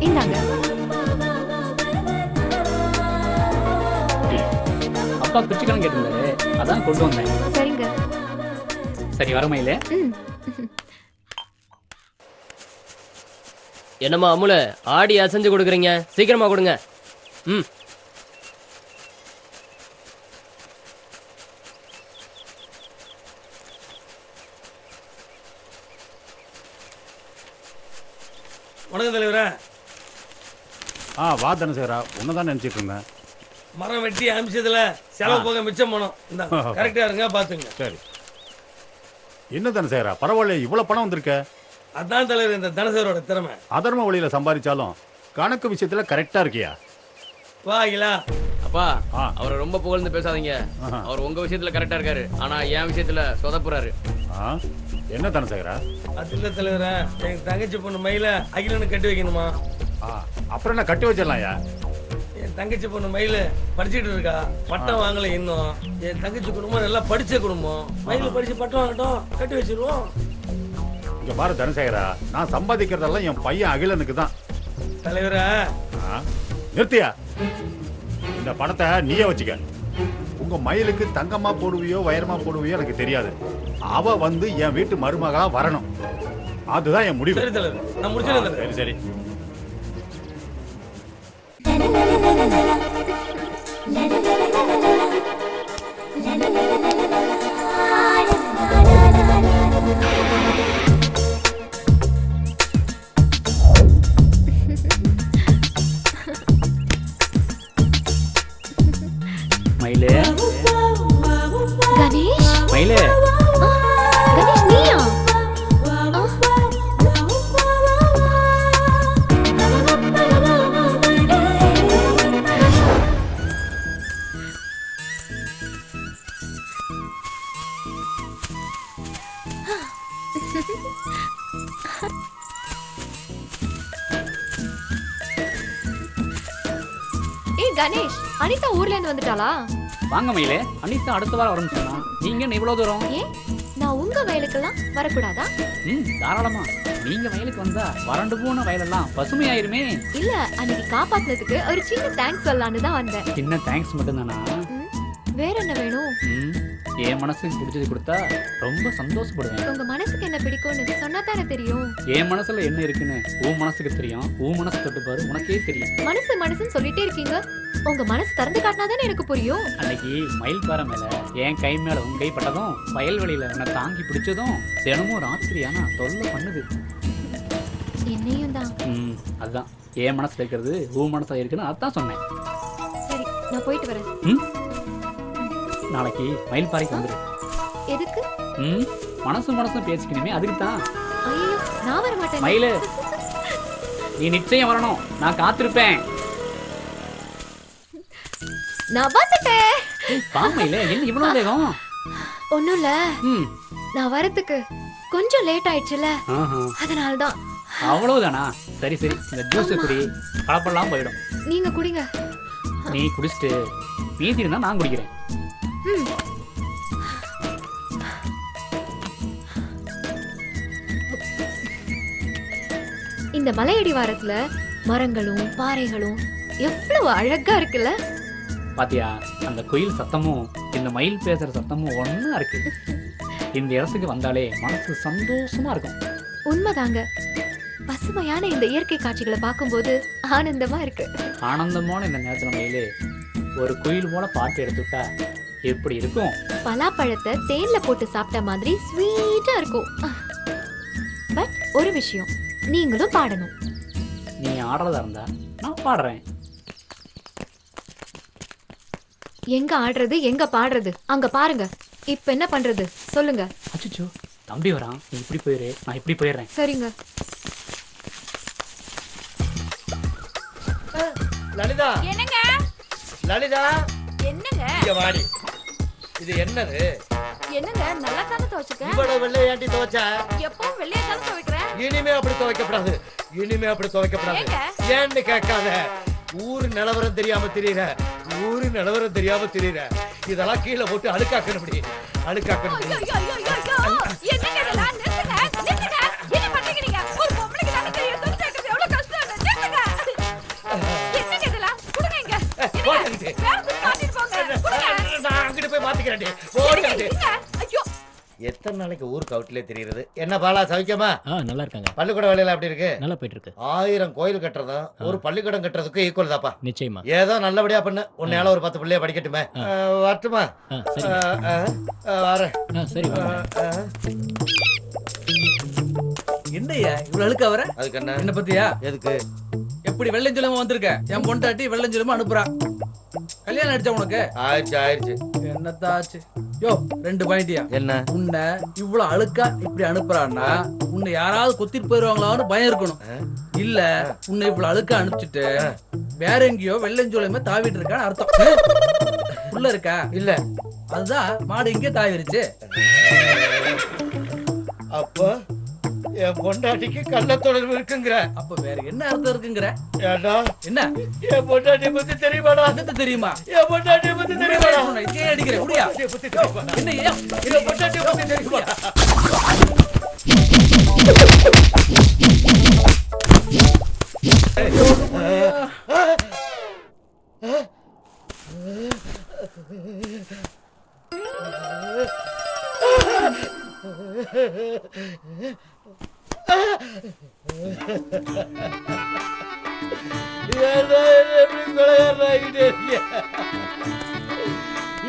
[SPEAKER 16] இந்தாங்க.
[SPEAKER 6] அப்பா பிச்சுக்கணும் கேட்டிருந்தாரு, அதான் கொண்டு வந்தேன்.
[SPEAKER 16] சரிங்க.
[SPEAKER 6] சரி வர மயிலே.
[SPEAKER 13] என்னம்மா அமுல, ஆடி அசைஞ்சு கொடுக்குறீங்க, சீக்கிரமா கொடுங்க. ம்.
[SPEAKER 8] வணக்கம் தலைவரா.
[SPEAKER 17] வா தனசேகரா, உன்னதான் நினைச்சிட்டு இருந்தேன்.
[SPEAKER 8] மரம் வெட்டி அமிச்சதுல செலவு போக மிச்சம் போனோம். இந்த கரெக்டா இருங்க, பாத்துங்க.
[SPEAKER 17] சரி. என்ன தனசேகரா, பரவாயில்ல, இவ்வளவு பணம் வந்திருக்க?
[SPEAKER 8] அதான் தலைவர் இந்த தனசேகரோட திறமை.
[SPEAKER 17] அதர்ம வழியில சம்பாதிச்சாலும் கணக்கு விஷயத்துல கரெக்டா இருக்கியா?
[SPEAKER 8] வாங்களா
[SPEAKER 13] அப்பா, அவரை ரொம்ப புகழ்ந்து பேசாதீங்க. அவர் உங்க விஷயத்துல கரெக்டா இருக்காரு, ஆனா என் விஷயத்துல சொதப்புறாரு.
[SPEAKER 17] என்ன தனசேகரா?
[SPEAKER 8] அது இல்ல தலைவரா, என் தங்கச்சி பொண்ணு மயில அகிலன்னு கட்டி வைக்கணுமா?
[SPEAKER 17] அப்புறம் என்ன கட்டி வச்சிடலாம்யா?
[SPEAKER 8] என் தங்கச்சி பொண்ணு மயில படிச்சுட்டு இருக்கா, பட்டம் வாங்கல இன்னும். என் தங்கச்சி குடும்பம் நல்லா படிச்ச குடும்பம். மயில படிச்சு பட்டம் வாங்கட்டும், கட்டி வச்சிருவோம்.
[SPEAKER 17] இங்க பாரு தனசேகரா, நான் சம்பாதிக்கிறதெல்லாம் என் பையன் அகிலனுக்கு தான்.
[SPEAKER 8] தலைவரா
[SPEAKER 17] நிறுத்தியா? இந்த பணத்தை நீயே வச்சுக்க. உங்க மயிலுக்கு தங்கமா போடுவியோ வைரமா போடுவியோ எனக்கு தெரியாது. அவ வந்து என் வீட்டு மருமகளா வரணும், அதுதான் என் முடிவு.
[SPEAKER 8] சரி தலைவர், நான் முடிச்சிடுறேன்.
[SPEAKER 17] சரி சரி.
[SPEAKER 6] மயிலே.
[SPEAKER 16] கணேஷ்.
[SPEAKER 6] மயிலே.
[SPEAKER 16] கணேஷ் நீயா? ஏய் கணேஷ், அனிதா ஊர்ல இருந்து வந்துட்டாளா?
[SPEAKER 6] வாங்க மயிலே, அனிதா அடுத்த வாரம் வரணும் சொன்னா. நீங்க என்ன இவ்வளவு தூரம்?
[SPEAKER 16] ஏன் நான் உங்க வயலுக்கெல்லாம் வரக்கூடாதா?
[SPEAKER 6] தாராளமா. நீங்க வயலுக்கு வந்தா வறண்டு போன வயலெல்லாம் பசுமையாயிருமே.
[SPEAKER 16] இல்ல, அன்னைக்கு காப்பாத்துனதுக்கு ஒரு சின்ன தேங்க்ஸ் சொல்லலான்னு தான் வந்தேன்.
[SPEAKER 6] சின்ன தேங்க்ஸ் மட்டும் தானா?
[SPEAKER 16] வேற என்ன வேணும்?
[SPEAKER 6] என் மனசுக்கு பிடிச்சது கொடுத்தா ரொம்ப சந்தோஷப்படுவேன்.
[SPEAKER 16] உங்க மனசுக்கு என்ன பிடிக்கும்னு சொன்னா தானே தெரியும்.
[SPEAKER 6] என் மனசுல என்ன இருக்குன்னு உன் மனசுக்கு தெரியும். உன் மனசு தொட்டு பாரு, உனக்கே தெரியும்.
[SPEAKER 16] மனசுன்னு சொல்லிட்டே இருக்கீங்க. உங்க மனசு திறந்து காட்டினாதானே எனக்கு புரியும்.
[SPEAKER 6] அன்னைக்கு மயில்கார மேல என் கை மேல உன் கை பட்டதும், வயல்வெளியில உன்னை தாங்கி பிடிச்சதும், தினமும் ராத்திரியானா தொல்லை பண்ணுது.
[SPEAKER 16] என்னையும் தான்.
[SPEAKER 6] அதுதான் என் மனசுல இருக்கிறது உன் மனசுல இருக்குன்னு அதான் சொன்னேன்.
[SPEAKER 16] சரி, நான் போயிட்டு வரேன்.
[SPEAKER 6] நாளைக்கு மயில் பாறைக்கு வந்துரு.
[SPEAKER 16] எதுக்கு?
[SPEAKER 6] மனசு பேசிக்கணுமே, அதுக்கு தான்.
[SPEAKER 16] ஐயோ, நான் வர மாட்டேன்.
[SPEAKER 6] மயிலு, நீ நிச்சயம் வரணும், நான் காத்திருப்பேன்.
[SPEAKER 16] நான் வந்துட்டேன்.
[SPEAKER 6] பாமையில என்ன இவ்வளவு வேகம்?
[SPEAKER 16] ஒண்ணும் இல்ல, நான் வரதுக்கு கொஞ்சம் லேட் ஆயிடுச்சுல, அதனாலதான்.
[SPEAKER 6] அவ்வளவுதானா? சரி சரி, இந்த ஜூஸ் குடி, கலப்பெல்லாம் போயிடும்.
[SPEAKER 16] நீங்க குடிங்க.
[SPEAKER 6] நீ குடிச்சிட்டு மீதி இருந்தா நான் குடிக்கிறேன்.
[SPEAKER 16] இந்த மலையடி வாரத்துல மரங்களும் பாறைகளும் எவ்வளவு அழகா இருக்குல்ல.
[SPEAKER 6] பாத்தியா, அந்த குயில் சத்தமும் இந்த மயில் பேசுற சத்தமும் ஒண்ணா இருக்கு. இந்த இடத்துக்கு வந்தாலே மனசு சந்தோஷமா இருக்கும்.
[SPEAKER 16] உண்மைதாங்க. பசுமையான இந்த இயற்கை காட்சிகளை பார்க்கும்போது ஆனந்தமா இருக்கு.
[SPEAKER 6] ஆனந்தமான இந்த நேரத்துல மயிலே ஒரு குயில் போல பாட்டு எடுத்துட்டா எப்படி இருக்கும்?
[SPEAKER 16] பலாப்பழத்தை தேன்ல போட்டு சாப்பிட்ட மாதிரி ஸ்வீட்டா இருக்கும். பட் ஒரு விஷயம், நீங்களும் பாடணும்.
[SPEAKER 6] நீ ஆடுறதா இருந்தா நான் பாடுறேன்.
[SPEAKER 16] எங்க ஆடுறது எங்க பாடுறது அங்க பாருங்க. இப்ப என்ன பண்றது சொல்லுங்க.
[SPEAKER 6] அச்சோ, தம்பி வரான். நீ இப்படி போயிரு, நான் இப்படி போயிடுறேன்.
[SPEAKER 16] சரிங்க.
[SPEAKER 11] லலிதா,
[SPEAKER 15] என்னங்க?
[SPEAKER 11] லலிதா,
[SPEAKER 15] என்னங்க?
[SPEAKER 11] இங்க வாடி. இது என்னது?
[SPEAKER 15] என்னங்க? நல்லா தானே துவைச்சுக்க.
[SPEAKER 11] இவ்வளவு வெள்ளைய ஏன்டி துவைச்ச?
[SPEAKER 15] எப்பவும் வெள்ளையா தானே துவைக்கிறேன்.
[SPEAKER 11] இனிமே அப்படி துவைக்கப்படாது. இனிமே அப்படி துவைக்கப்படாது. ஏன்னு கேட்காத. ஊரு நிலவரம் தெரியாம திரியற. ஊரு நிலவரம் தெரியாம திரியற. இதெல்லாம் கீழே போட்டு அழுக்காக்கணும். அழுக்காக்கணும்.
[SPEAKER 15] என்னங்க இதெல்லாம்? நிறுத்துங்க, நிறுத்துங்க. என்ன பண்றீங்க நீங்க? ஒரு பொம்பளைக்கு தானே தெரியும் துணி தைக்கிறது எவ்வளவு கஷ்டம். நிறுத்துங்க. என்னங்க இதெல்லாம்? குடுங்க இங்க.
[SPEAKER 11] போடுங்க.
[SPEAKER 15] வேற துணி மாத்திட்டு போங்க. குடுங்க.
[SPEAKER 11] நான் அங்கிட்டு போய் மாத்திக்கிறேன். போடுங்க.
[SPEAKER 15] ஐயோ.
[SPEAKER 11] எத்தனை நாளைக்கு ஊருக்கு அவுட்லயே தெரியுது? என்ன பாலா, சௌக்கியமா?
[SPEAKER 7] நல்லா இருக்காங்க.
[SPEAKER 11] பள்ளிக்கூட வேலையில அப்படி இருக்கு?
[SPEAKER 7] நல்லா போயிட்டு இருக்கு.
[SPEAKER 11] 1000 கோயில் கட்டுறதும் ஒரு பள்ளிக்கூடம் கட்டுறதுக்கு ஈக்குவல் தாப்பா.
[SPEAKER 7] நிச்சயமா.
[SPEAKER 11] ஏதோ நல்லபடியா பண்ணு. உன்னால ஒரு 10 பிள்ளைய படிக்கட்டுமே. வரட்டுமா? வரேன்.
[SPEAKER 7] சரி.
[SPEAKER 10] என்னையா இவ்வளவு அழுக்கா வர?
[SPEAKER 11] அதுக்கு என்ன?
[SPEAKER 10] என்ன பத்தியா?
[SPEAKER 11] எதுக்கு?
[SPEAKER 10] எப்படி வெள்ளஞ்சொலமா வந்திருக்க? என் பொண்டாட்டி வெள்ளஞ்சொலமா அனுப்புறா. கல்யாணம் ஆயிடுச்சா உனக்கு?
[SPEAKER 11] ஆயிடுச்சு.
[SPEAKER 10] என்னத்தாச்சு? யோ, 2 பாயிண்டியா?
[SPEAKER 11] என்ன?
[SPEAKER 10] உன்னை இவ்வளவு அழுக்கா இப்படி அனுப்புறான்னா உன்னை யாராவது கொத்திட்டு போயிருவாங்களான்னு பயம் இருக்கணும். இல்ல உன்னை இவ்வளவு அழுக்கா அனுப்பிச்சிட்டு வேற எங்கேயோ வெள்ளஞ்சொலமா தாவிட்டு இருக்கான்னு அர்த்தம். உள்ள இருக்கா?
[SPEAKER 11] இல்ல.
[SPEAKER 10] அதுதான் மாடு இங்கே தாவிருச்சு.
[SPEAKER 11] அப்ப என் பொண்டாட்டிக்கு கள்ள தொடர்பு இருக்குங்கிற.
[SPEAKER 10] அப்ப வேற என்ன அர்த்தம் இருக்குங்கிற?
[SPEAKER 11] ஏடா,
[SPEAKER 10] என்ன?
[SPEAKER 11] என் பொண்டாட்டியை பத்தி தெரியுமாடா?
[SPEAKER 10] என்னத்த தெரியுமா?
[SPEAKER 11] என் பொண்டாட்டியை பத்தி தெரியுமாடா?
[SPEAKER 10] இதே அடிக்கிறேன். முடியா? என்ன?
[SPEAKER 11] என் பொண்டாட்டியை பத்தி தெரியுமா? எப்படி கொலையாடுறாங்கிட்டே இருக்கிய?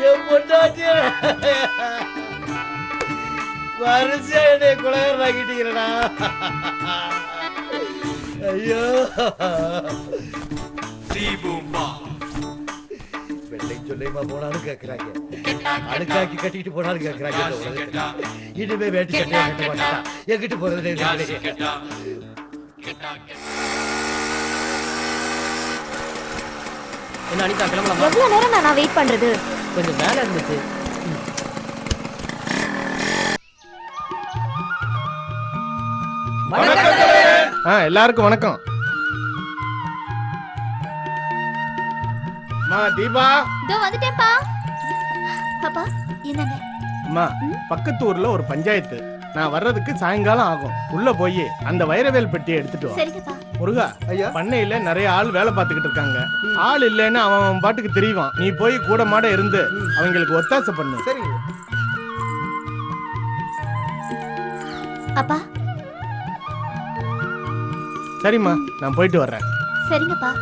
[SPEAKER 11] என் பொண்டாட்டிய வரிசையா என்னை கொலையாடுறாங்கிட்டீங்களா? ஐயோ, வெள்ளை சொல்லையுமா போனாலும் கேட்கிறாங்க, அழுக்காக்கி கட்டிட்டு போனாலும் கேட்கிறாங்க. இனிமே வேட்டி சட்டையா கட்ட மாட்டா. எங்கிட்டு போறது?
[SPEAKER 13] என்ன அனிதா, கிளம்பலாமா?
[SPEAKER 16] எவ்வளவு நேரம் நான் வெயிட் பண்றது?
[SPEAKER 13] கொஞ்சம் வேலை இருந்துச்சு.
[SPEAKER 18] எல்லாருக்கும் வணக்கம். தீபா,
[SPEAKER 1] இதோ வந்துட்டேன்ப்பா. பாப்பா, என்னங்க?
[SPEAKER 18] அம்மா, பக்கத்து ஊர்ல ஒரு பஞ்சாயத்து. நான் வர்றதுக்கு சாயங்காலம் ஆகும். உள்ள போய் அந்த வைரவேல் பெட்டியை எடுத்துட்டு வா.
[SPEAKER 1] சரிங்கப்பா.
[SPEAKER 18] முருகா, பண்ணையில நிறைய ஆள் வேலை பார்த்துக்கிட்டு இருக்காங்க. ஆள் இல்லைன்னு அவன் பாட்டுக்கு தெரியுவான். நீ போய் கூட மாட இருந்து அவங்களுக்கு ஒத்தாசை பண்ணு. சரிங்க.
[SPEAKER 1] அப்பா.
[SPEAKER 18] சரிம்மா, நான் போயிட்டு வர்றேன்.
[SPEAKER 1] சரிங்கப்பா.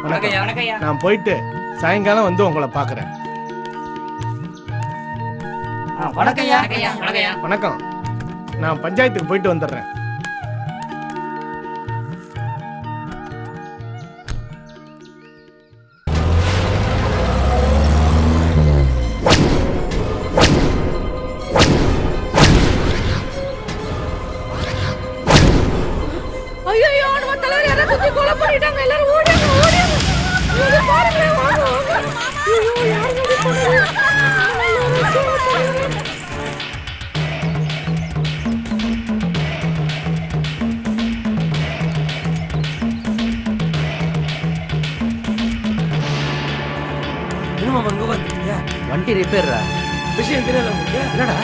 [SPEAKER 18] வணக்கம். நான் போயிட்டு சாயங்காலம் வந்து உங்களை பாக்குறேன். வணக்கம். நான் பஞ்சாயத்துக்கு போயிட்டு வந்துடுறேன்.
[SPEAKER 15] ஐயோ, நம்ம தலைவர் யாரோ குத்தி கொலை பண்ணிட்டாங்க. எல்லாரும் ஓடியாங்க, ஓடியாங்க. இங்க பாருங்க, வாங்க, வாங்க. ஐயோ, யாருங்க இது பண்ணது?
[SPEAKER 8] என்னமா இங்க வந்துட்டீங்க?
[SPEAKER 4] வண்டி ரிப்பேர்ரா.
[SPEAKER 8] விஷயம் தெரியல உங்களுக்கு?
[SPEAKER 4] என்னடா?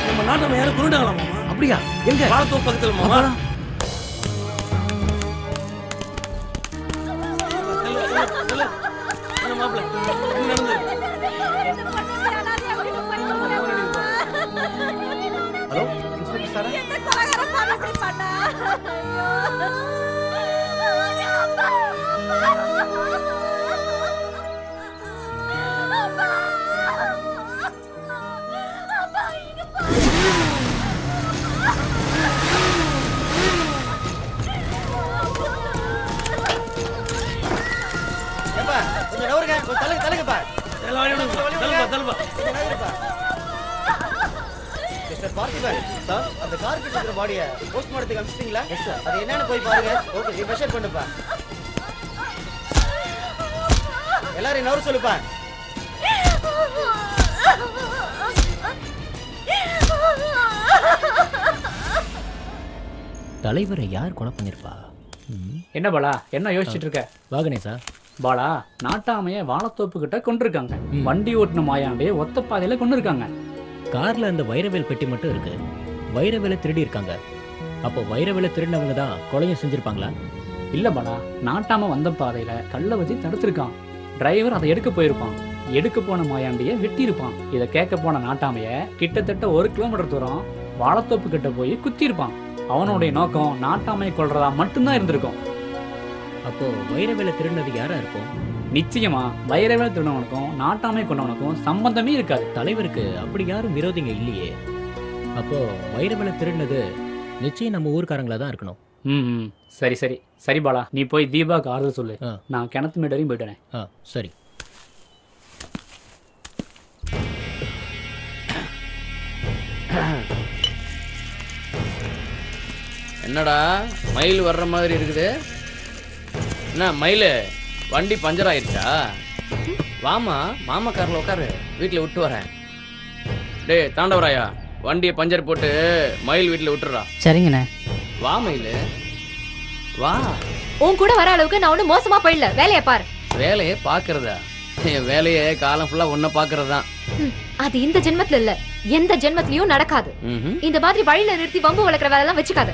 [SPEAKER 8] நம்ம நாட்டை யாரும் கொண்டுட்டாங்களா மாமா?
[SPEAKER 4] அப்படியா? எங்க?
[SPEAKER 8] பாலத்தூர் பக்கத்துல மாமா. மாப்பிள்ள என்ன நடந்தது?
[SPEAKER 4] ஹலோ இன்ஸ்பெக்டர் சாரா? கொஞ்சம் நவருங்க, கொஞ்சம் தள்ளுங்கப்பா. மிஸ்டர் பார்த்திபன் சார், அந்த கார் கிட்ட இருக்கிற பாடியை போஸ்ட்மார்ட்டத்துக்கு அனுப்பிச்சிட்டீங்களா? Yes sir. அது என்னன்னு போய் பாருங்க. ஓகே, நீ மெஷர் பண்ணுப்பா. எல்லாரும் நவர சொல்லுப்பா.
[SPEAKER 7] தலைவரை யார் கொலை பண்ணிருப்பா?
[SPEAKER 6] என்ன பாலா, என்ன யோசிச்சுட்டு இருக்க?
[SPEAKER 7] வாகனே சார்.
[SPEAKER 6] பாலா, நாட்டாமைய வாழைத்தோப்பு கிட்ட கொண்டிருக்காங்க. வண்டி ஓட்டின மாயாண்டே ஒத்த பாதையில கொண்டு இருக்காங்க.
[SPEAKER 7] கார்ல அந்த வைரவேல் பெட்டி மட்டும் இருக்கு. வைரவேலை திருடி இருக்காங்க. அப்போ வைரவேலை திருடினவங்க தான் கொலையும் செஞ்சிருப்பாங்களா?
[SPEAKER 6] இல்ல பாலா, நாட்டாம வந்த பாதையில கல்லை வச்சு தடுத்திருக்கான். டிரைவர் அதை எடுக்க போயிருப்பான். எடுக்க போன மாயாண்டிய வெட்டி இருப்பான். இதை கேட்க போன நாட்டாமைய கிட்டத்தட்ட 1 கிலோமீட்டர் தூரம் வாழைத்தோப்பு கிட்ட போய் குத்தி இருப்பான். அவனுடைய நோக்கம் நாட்டாமையை கொல்றதா மட்டும்தான் இருந்திருக்கும்.
[SPEAKER 7] அப்போ வைரவேலை திருடினது யாரா இருக்கும்?
[SPEAKER 6] நிச்சயமா வைரவேலை திருடினவனுக்கும் நாட்டாமை கொண்டவனுக்கும் சம்பந்தமே இருக்காது.
[SPEAKER 7] தலைவருக்கு அப்படி யாரும் விரோதிங்க இல்லையே. அப்போ வைரவேலை திருடினது நிச்சயம் நம்ம ஊர்க்காரங்களா தான் இருக்கணும்.
[SPEAKER 6] சரி சரி சரி பாலா, நீ போய் தீபாவுக்கு ஆறுதல் சொல்லு. நான் கிணத்து மேடு வரையும் போயிட்டேன்.
[SPEAKER 7] சரி.
[SPEAKER 13] என்னடா மயில் வர்ற மாதிரி இருக்குது? என்ன மயில், வண்டி பஞ்சர் ஆயிடுச்சா? வாமா, மாமா காரில் உட்காரு, வீட்டில் விட்டு வரேன். டேய் தாண்டவராயா, வண்டியை பஞ்சர் போட்டு மயில் வீட்டில் விட்டுறா.
[SPEAKER 12] சரிங்கண்ணே.
[SPEAKER 13] வா மயில், வா.
[SPEAKER 16] உன் கூட வர அளவுக்கு நான் ஒன்றும் மோசமா போயிடல. வேலையை பாரு.
[SPEAKER 13] வேலையை பார்க்கறதா? என் வேலையை காலம் ஃபுல்லாக ஒன்றை பார்க்கறது தான்.
[SPEAKER 16] அது இந்த ஜென்மத்துல இல்ல, எந்த ஜென்மத்திலயும் நடக்காது. இந்த மாதிரி வழியில நிறுத்தி வம்பு வளர்க்குற வேலை எல்லாம் வச்சுக்காத.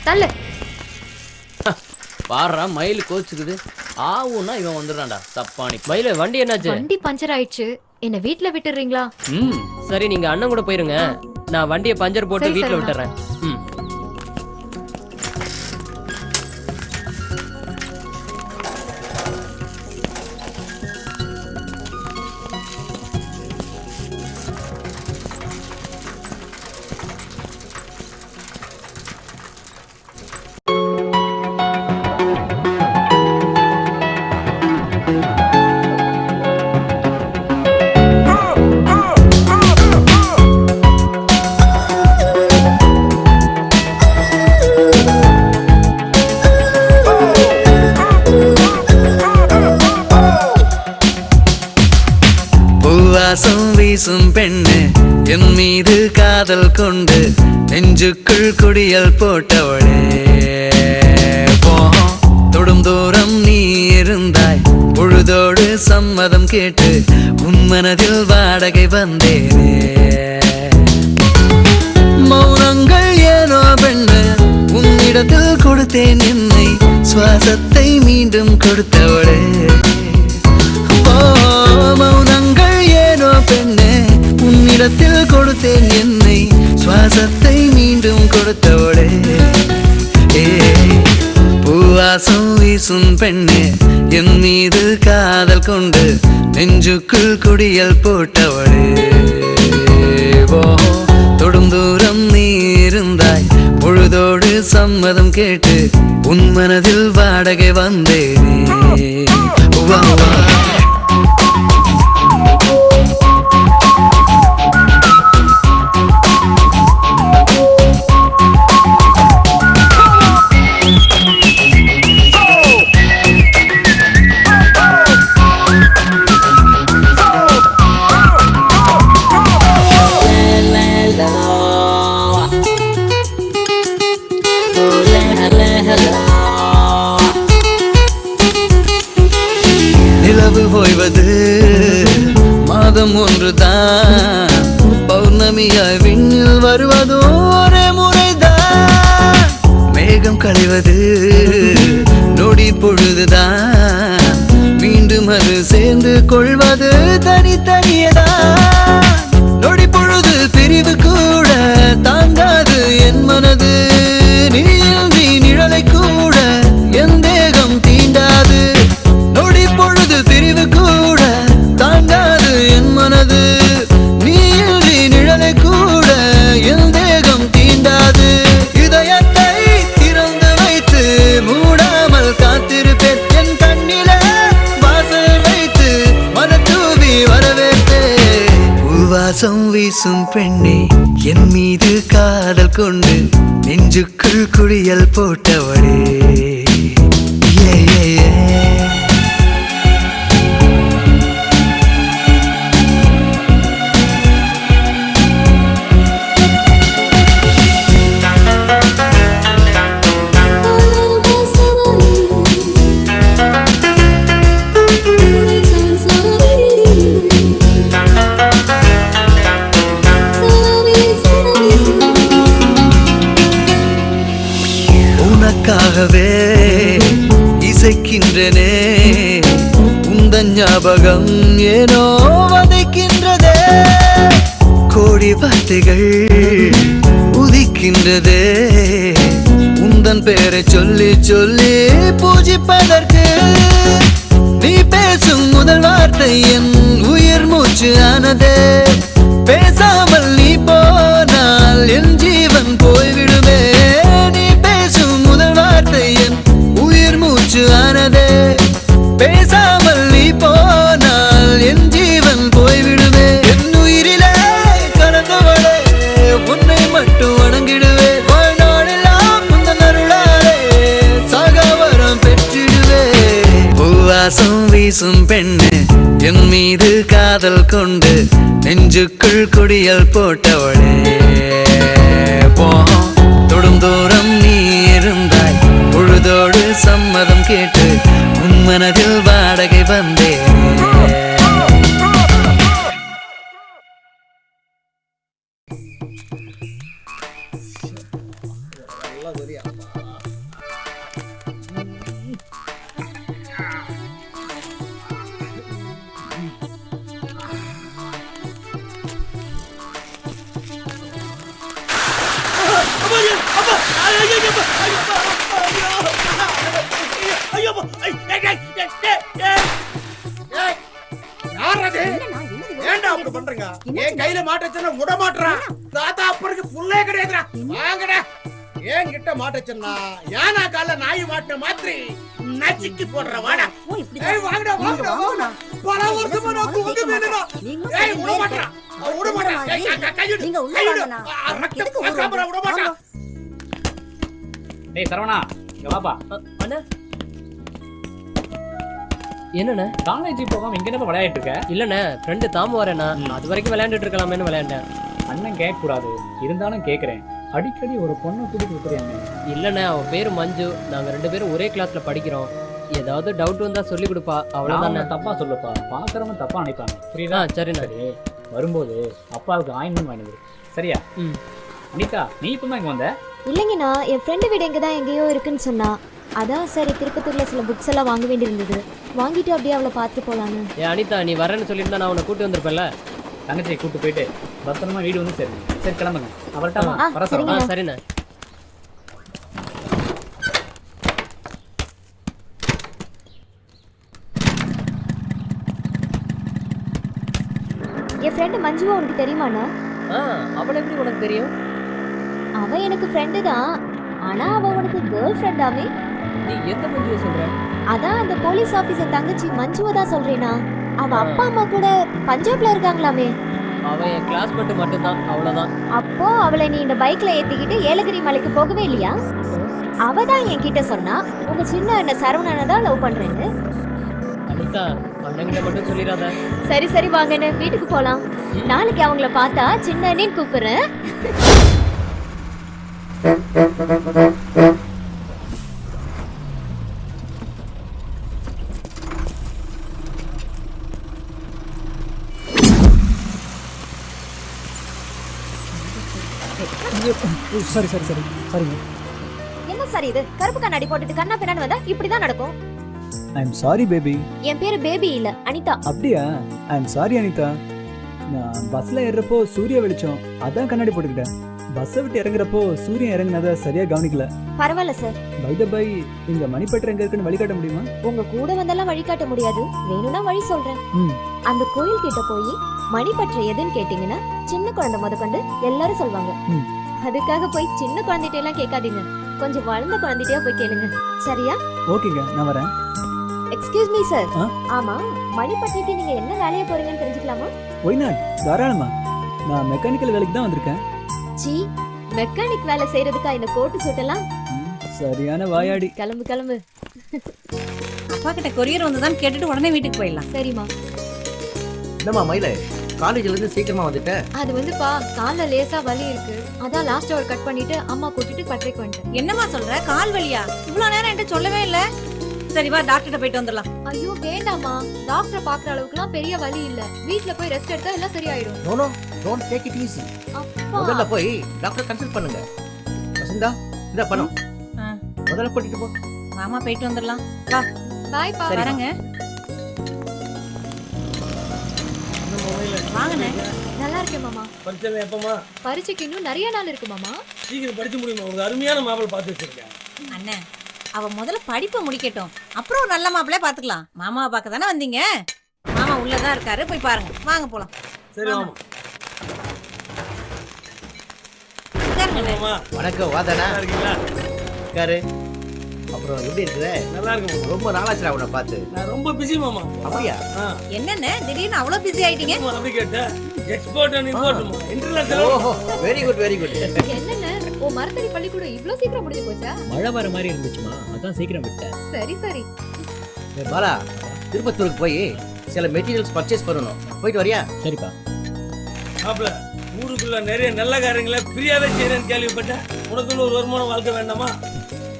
[SPEAKER 16] தள்ளு.
[SPEAKER 13] பாடுறா, மயில் கோச்சுக்குது. ஆவுன்னா இவன் வந்துடுறான்டா தப்பானி. மயில் வண்டி என்னாச்சு?
[SPEAKER 16] வண்டி பஞ்சர் ஆயிடுச்சு. என்ன வீட்டுல விட்டுறீங்களா?
[SPEAKER 13] சரி, நீங்க அண்ணன் கூட போயிருங்க. நான் வண்டியை பஞ்சர் போட்டு
[SPEAKER 16] சரி,
[SPEAKER 13] வீட்டுல
[SPEAKER 16] சரி,
[SPEAKER 13] விட்டுறேன்.
[SPEAKER 2] வாசம் வீசும் பெண்ணு, என் மீது காதல் கொண்டு நெஞ்சுக்குள் குடியல் போட்டவளே. தொடும் தூரம் நீ இருந்தாய், பொழுதோடு சம்மதம் கேட்டு உன் மனதில் வாடகை வந்தேனே. மௌனங்கள் ஏனோ பெண்ணு, உன்னிடத்தில் கொடுத்தேன் என்னை, சுவாசத்தை மீண்டும் கொடுத்தவளே. மௌனங்கள் ஏனோ பெண்ணே, உன்னிடத்தில் கொடுத்தேன் என்னை, சுவாசத்தை மீண்டும் கொடுத்தவளே. பூவாசம் வீசும் பெண்ணே, என் மீது காதல் கொண்டு நெஞ்சுக்குள் குடியல் போட்டவளே. தொடும் தூரம் நீ இருந்தாய், பொழுதோடு சம்மதம் கேட்டு உன் மனதில் வாடகை வந்தேனே. நிலவு ஓய்வது மாதம் ஒன்றுதான், பௌர்ணமியாய் விண்ணில் வருவதோ ஒரே முறைதான். மேகம் களைவது நொடி பொழுதுதான், மீண்டும் அது சேர்ந்து கொள்வது தனித்தனியதான். நொடி பொழுது பிரிவு கூட தாங்காது என் மனது. நீ நிழலை கூட என் தேகம் தீண்டாது. நொடி பொழுது பிரிவு கூட தாங்காது என் மனது. நீ நிழலை கூட என் தேகம் தீண்டாது. இதயத்தை திறந்து வைத்து மூடாமல் காத்திருப்பேன். என் கண்ணிலே வாசல் வைத்து மனத்தூவி வரவேற்பேன். பூவாசம் வீசும் பெண்ணே, என் மீது காதல் கொண்டு நெஞ்சுக்குள் குடியல் போட்டவளே. ஏ ஏ ஏ உனக்காகவே இசைக்கின்றனே, உந்தன் ஞாபகம் ஏனோ வதைக்கின்றதே. கோடி வார்த்தைகள் உதிக்கின்றதே, உந்தன் பேரை சொல்லி சொல்லி பூஜிப்பதற்கு. நீ பேசும் முதல் வார்த்தை என் உயிர் மூச்சு ஆனதே. பேசாமல் நீ போனால் என் ஜீவன் போய்விடுமே. நீ பேசும் முதல் வார்த்தை என் உயிர் மூச்சு ஆனதே. பேசாமல் நீ போனால் என் ஜீவன் போய்விடுமே. என் உயிரிலே கலந்தவளே, உன்னை மட்டும் வணங்கிடுவே. வாழ்நாளெல்லாம் உந்தன் அருளாலே சாகவரம் பெற்றிடுவே. பூவாசம் வீசும் பெண்ணு, என் மீது காதல் கொண்டு நெஞ்சுக்குள் குடியல் போட்டவளே. தொடும் தூரம் நீ இருந்தாய், பொழுதோடு சம்மதம் கேட்டு உன் மனதில் வாடகை வந்தேன்.
[SPEAKER 11] ஏன்டா அப்படி பண்றீங்க? என் கையில மாட்டச்சனா விட மாட்டறான். தாத்தா அப்பருக்கு புல்லே கிடையாதுடா. வாங்கடா. ஏன் கிட்ட மாட்டச்சனா யானா கால நாய் மாட்ட மாதிரி நச்சிக்கு போடுற வாடா. ஏய் வாங்கடா வாங்கடா. பல வருஷமா நான் தூங்க வேணுடா. ஏய் விட மாட்டறா. விட மாட்டறா. கையிடு. நீங்க உள்ள வாங்கடா. ரத்தம் காம்பற விட மாட்டறா.
[SPEAKER 6] டேய் சரவணா, இங்க வாப்பா.
[SPEAKER 13] அண்ணா என்னண்ணே
[SPEAKER 6] காலேஜ் போகாம இங்க என்ன விளையாடிட்டு இருக்க?
[SPEAKER 13] இல்லண்ணே, ஃப்ரெண்டு தாமு வரேண்ணா, அது வரைக்கும் விளையாண்டுட்டு இருக்கலாமேன்னு விளையாண்டேன்.
[SPEAKER 6] அண்ணன் கேட்க கூடாது, இருந்தாலும் கேட்குறேன். அடிக்கடி ஒரு பொண்ணை கூட்டிட்டு இருக்கிறேன்.
[SPEAKER 13] இல்லண்ணே, அவன் பேரு மஞ்சு, நாங்க 2 பேரும் ஒரே கிளாஸ்ல படிக்கிறோம். ஏதாவது டவுட் வந்தா சொல்லி கொடுப்பா, அவ்வளவுதான்.
[SPEAKER 6] தப்பா சொல்லுப்பா, பாக்குறவங்க தப்பா நினைப்பாங்க. புரியுதா?
[SPEAKER 13] சரிண்ணா.
[SPEAKER 6] சரி, வரும்போது அப்பாவுக்கு ஆயின்மெண்ட் வாங்கினது சரியா? அனிதா, நீ இப்பதான் இங்க வந்த?
[SPEAKER 16] இல்லைங்கண்ணா, என் ஃப்ரெண்டு வீடு இங்கே தான் எங்கேயோ இருக்குன்னு சொன்னா. அதான் சரி, திருப்பத்தூர்ல சில புக்ஸ் எல்லாம் வாங்க வேண்டியிருந்தது. வாங்கிட்டு அப்படியே அவளை பார்த்துட்டு போலான்னு.
[SPEAKER 13] அனிதா, நீ வரேன்னு சொல்லியிருந்தா நான் உன்னை கூட்டி வந்திருப்பேன்ல.
[SPEAKER 6] தங்கச்சியை கூட்டு போயிட்டு பத்திரமா வீடு வந்து சரி சரி கிளம்புங்க. அவர்கிட்ட வர சொல்லுங்க.
[SPEAKER 13] சரிண்ணா.
[SPEAKER 16] என் ஃப்ரெண்டு மஞ்சுவா உனக்கு தெரியுமாண்ணா?
[SPEAKER 13] அவளை எப்படி உனக்கு தெரியும்?
[SPEAKER 16] அவ எனக்கு ஃப்ரெண்டு தான், ஆனா அவ உனக்கு கேர்ள் ஃப்ரெண்டாமே.
[SPEAKER 13] நீ எந்த மஞ்சுவை சொல்ற?
[SPEAKER 16] அதான் அந்த போலீஸ் ஆபீசர் தங்கச்சி மஞ்சுவை தான் சொல்றேனா. அவ அப்பா அம்மா கூட பஞ்சாப்ல இருக்காங்களாமே.
[SPEAKER 13] அவ என் கிளாஸ்மேட் மட்டும்தான், அவ்வளவுதான்.
[SPEAKER 16] அப்போ அவளை நீ இந்த பைக்ல ஏத்திக்கிட்டு ஏலகிரி மலைக்கு போகவே இல்லையா? அவ தான் என்கிட்ட சொன்னா உங்க சின்ன அண்ணன் சரவணனை தான் லவ் பண்றேன்னு.
[SPEAKER 13] அனிதா, அண்ணங்கிட்ட மட்டும் சொல்லிடாத.
[SPEAKER 16] சரி சரி வாங்கன்னு வீட்டுக்கு போலாம். நாளைக்கு அவங்கள பார்த்தா சின்ன அண்ணன் கூப்பிடுறேன்.
[SPEAKER 6] சரி சரி சரி சரிங்க.
[SPEAKER 16] என்ன சார் இது? கருப்பு கண்ணாடி போட்டுட்டு கண்ணா பின்னாடி வந்தா இப்படிதான் நடக்கும்.
[SPEAKER 19] I am sorry baby.
[SPEAKER 16] என் பேரு பேபி இல்ல அனிதா.
[SPEAKER 19] அப்படியா? I am sorry Anita. நான் பஸ்ல ஏறுறப்போ சூரிய வெளிச்சம் அதான் கண்ணாடி போட்டுக்கிட்டேன். பஸ்ஸை விட்டு இறங்குறப்போ சூரியன் இறங்குனதை சரியா கவனிக்கல.
[SPEAKER 16] பரவாயில்ல சார்.
[SPEAKER 19] பை த பை, இங்க மணிப்பட்டர் எங்க இருக்குன்னு வழிகாட்ட முடியுமா?
[SPEAKER 16] உங்க கூட வந்தெல்லாம் வழிகாட்ட முடியாது, வேணும்னா வழி சொல்றேன். அந்த கோயில் கிட்ட போய் மணிப்பற்ற எதுன்னு கேட்டீங்கன்னா சின்ன குழந்தை முதற்கொண்டு எல்லாரும் சொல்லுவாங்க. அதுக்காக போய் சின்ன குழந்தைகிட்ட எல்லாம் கேட்காதீங்க, கொஞ்சம் வளர்ந்த குழந்தைகிட்டயா போய் கேளுங்க, சரியா?
[SPEAKER 19] ஓகேங்க, நான் வரேன்.
[SPEAKER 16] Excuse me sir. ஆமா, மணிப்பற்றிக்கு நீங்க என்ன வேலையை போறீங்கன்னு தெரிஞ்சுக்கலாமா?
[SPEAKER 19] ஒய் நாட், தாராளமா. நான் மெக்கானிக்கல் வேலைக்கு தான் வந்திருக்கேன்.
[SPEAKER 16] ஜி, மெக்கானிக் வேலை செய்யறதுக்கா இந்த கோட்டு சூட்டெல்லாம்?
[SPEAKER 19] சரியான வாயாடி.
[SPEAKER 16] கிளம்பு கிளம்பு.
[SPEAKER 5] அப்பா கிட்ட கொரியர் வந்ததான் கேட்டுட்டு உடனே வீட்டுக்கு போயிடலாம்.
[SPEAKER 16] சரிம்மா.
[SPEAKER 4] என்னம்மா மயில, காலேஜ்ல இருந்து சீக்கிரமா வந்துட்டேன்.
[SPEAKER 16] அது வந்துப்பா கால்ல லேசா வலி இருக்கு, அதான் லாஸ்ட் அவர் கட் பண்ணிட்டு அம்மா கூட்டிட்டு பட்டறைக்கு வந்துட்டேன்.
[SPEAKER 5] என்னம்மா சொல்ற, கால் வலியா? இவ்வளவு நேரம் என்கிட்ட சொல்லவே இல்ல. சரி வா, டாக்டர்கிட்ட போயிட்டு வந்துடலாம்.
[SPEAKER 16] ஐயோ வேண்டாமா, டாக்டர் பாக்குற அளவுக்குலாம் பெரிய வலி இல்ல, வீட்ல போய் ரெஸ்ட் எடுத்தா எல்லாம் சரியாயிடும்.
[SPEAKER 4] No no, don't take it easy. முதல்ல போய் டாக்டர் கன்சல்ட் பண்ணுங்க. வசந்தா, இந்த பணம் முதல்ல கூட்டிட்டு போ.
[SPEAKER 5] மாமா போயிட்டு வந்துடலாம். வா.
[SPEAKER 16] பாய் பா.
[SPEAKER 5] வரேங்க. வாங்கண்ணே.
[SPEAKER 16] நல்லா இருக்கேன் மாமா.
[SPEAKER 8] பரிச்சை எப்பமா?
[SPEAKER 16] பரீட்சைக்கு இன்னும் நிறைய நாள் இருக்கு மாமா.
[SPEAKER 8] சீக்கிரம் படிச்சு முடியுமா? ஒரு அருமையான மாப்பிள்ளை பார்த்து வச்சிருக்கேன்.
[SPEAKER 5] அண்ணே, அவ முதல்ல படிப்பை முடிக்கட்டும், அப்புறம் ஒரு நல்ல மாப்பிள்ளைய பாத்துக்கலாம். மாமாவை பார்க்க தானே வந்தீங்க? மாமா உள்ளதான் இருக்காரு, போய் பாருங்க. வாங்க போலாம்.
[SPEAKER 8] சரி மாமா.
[SPEAKER 4] வணக்கம், வாதானா
[SPEAKER 8] இருக்கீங்களா?
[SPEAKER 4] காரு. அப்புறம் எப்படி இருக்குற?
[SPEAKER 8] நல்லா இருக்கு.
[SPEAKER 4] ரொம்ப நாளாச்சு அவனை பார்த்து.
[SPEAKER 8] நான் ரொம்ப பிஸி மாமா.
[SPEAKER 4] அப்படியா?
[SPEAKER 5] என்னண்ணே திடீர்னு அவ்வளவு பிஸி ஆயிட்டீங்க?
[SPEAKER 8] அப்படி கேட்டேன். Export and import international.
[SPEAKER 4] ஓஹோ, வெரி குட் வெரி குட்.
[SPEAKER 16] என்னண்ணே, ஓ மரத்தடி பள்ளிக்கூடம் இவ்ளோ சீக்கிரம் முடிஞ்சு போச்சா?
[SPEAKER 7] மழை வர மாதிரி இருந்துச்சுமா, அதான் சீக்கிரம் விட்டேன்.
[SPEAKER 16] சரி சரி.
[SPEAKER 4] பாலா, திருப்பத்தூருக்கு போய் சில மெட்டீரியல்ஸ் பர்ச்சேஸ் பண்ணணும், போயிட்டு வரியா?
[SPEAKER 7] சரிப்பா.
[SPEAKER 8] மாப்பிள்ள, ஊருக்குள்ள நிறைய நல்ல காரியங்களை ஃப்ரீயாவே செய்யறேன்னு கேள்விப்பட்டேன். உனக்குன்னு ஒரு வருமானம் வாழ்க்கை வேண்டாமா?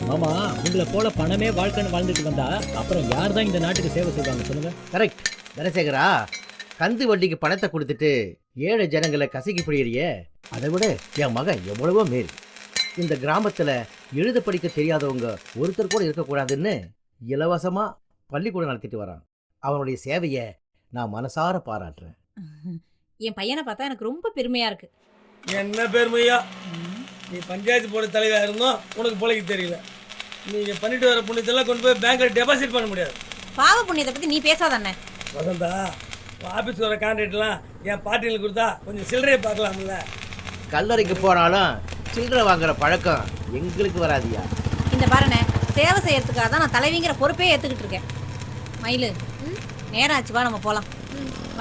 [SPEAKER 7] மாமா, உங்களை போல பணமே வாழ்க்கைன்னு வாழ்ந்துட்டு வந்தா அப்புறம் யார் தான் இந்த நாட்டுக்கு சேவை செய்வாங்க சொல்லுங்க?
[SPEAKER 4] கரெக்ட் தனசேகரா. கந்து வட்டிக்கு பணத்தை கொடுத்துட்டு ஏழை ஜனங்களை கசக்கி பிடிக்கிறியே, அதை விட என் மகன் எவ்வளவோ மேல். இந்த கிராமத்துல எழுத படிக்க தெரியாதவங்க ஒருத்தர் கூட இருக்கக்கூடாதுன்னு இலவசமா பள்ளிக்கூடம் நடத்திட்டு வரான். அவனுடைய சேவையை நான் மனசார பாராட்டுறேன்.
[SPEAKER 5] என் பையனை பார்த்தா எனக்கு ரொம்ப பெருமையா இருக்கு.
[SPEAKER 8] என்ன பெருமையா? நீ பஞ்சாயத்து போர்டு தலைவா இருந்தோம், உனக்கு பொழைக்க தெரியல. நீங்க பண்ணிட்டு வர புண்ணியத்தெல்லாம் கொண்டு போய் பேங்க்ல டெபாசிட் பண்ண முடியாது.
[SPEAKER 5] பாவ புண்ணியத்தை பத்தி நீ பேசாதானே?
[SPEAKER 8] வசந்தா, ஆபீஸ்க்கு வர கான்ட்ராக்ட்லாம் என் பார்ட்டிகளுக்கு கொடுத்தா கொஞ்சம் சில்லறையை பார்க்கலாம்ல.
[SPEAKER 4] கல்லறைக்கு போனாலும் சில்லறை வாங்குற பழக்கம் எங்களுக்கு வராதியா?
[SPEAKER 5] இந்த பாருண்ணே, சேவை செய்யறதுக்காக தான் நான் தலைவிங்கிற பொறுப்பே ஏத்துக்கிட்டு இருக்கேன். மயிலு, நேரம் ஆச்சு, வா நம்ம போலாம்.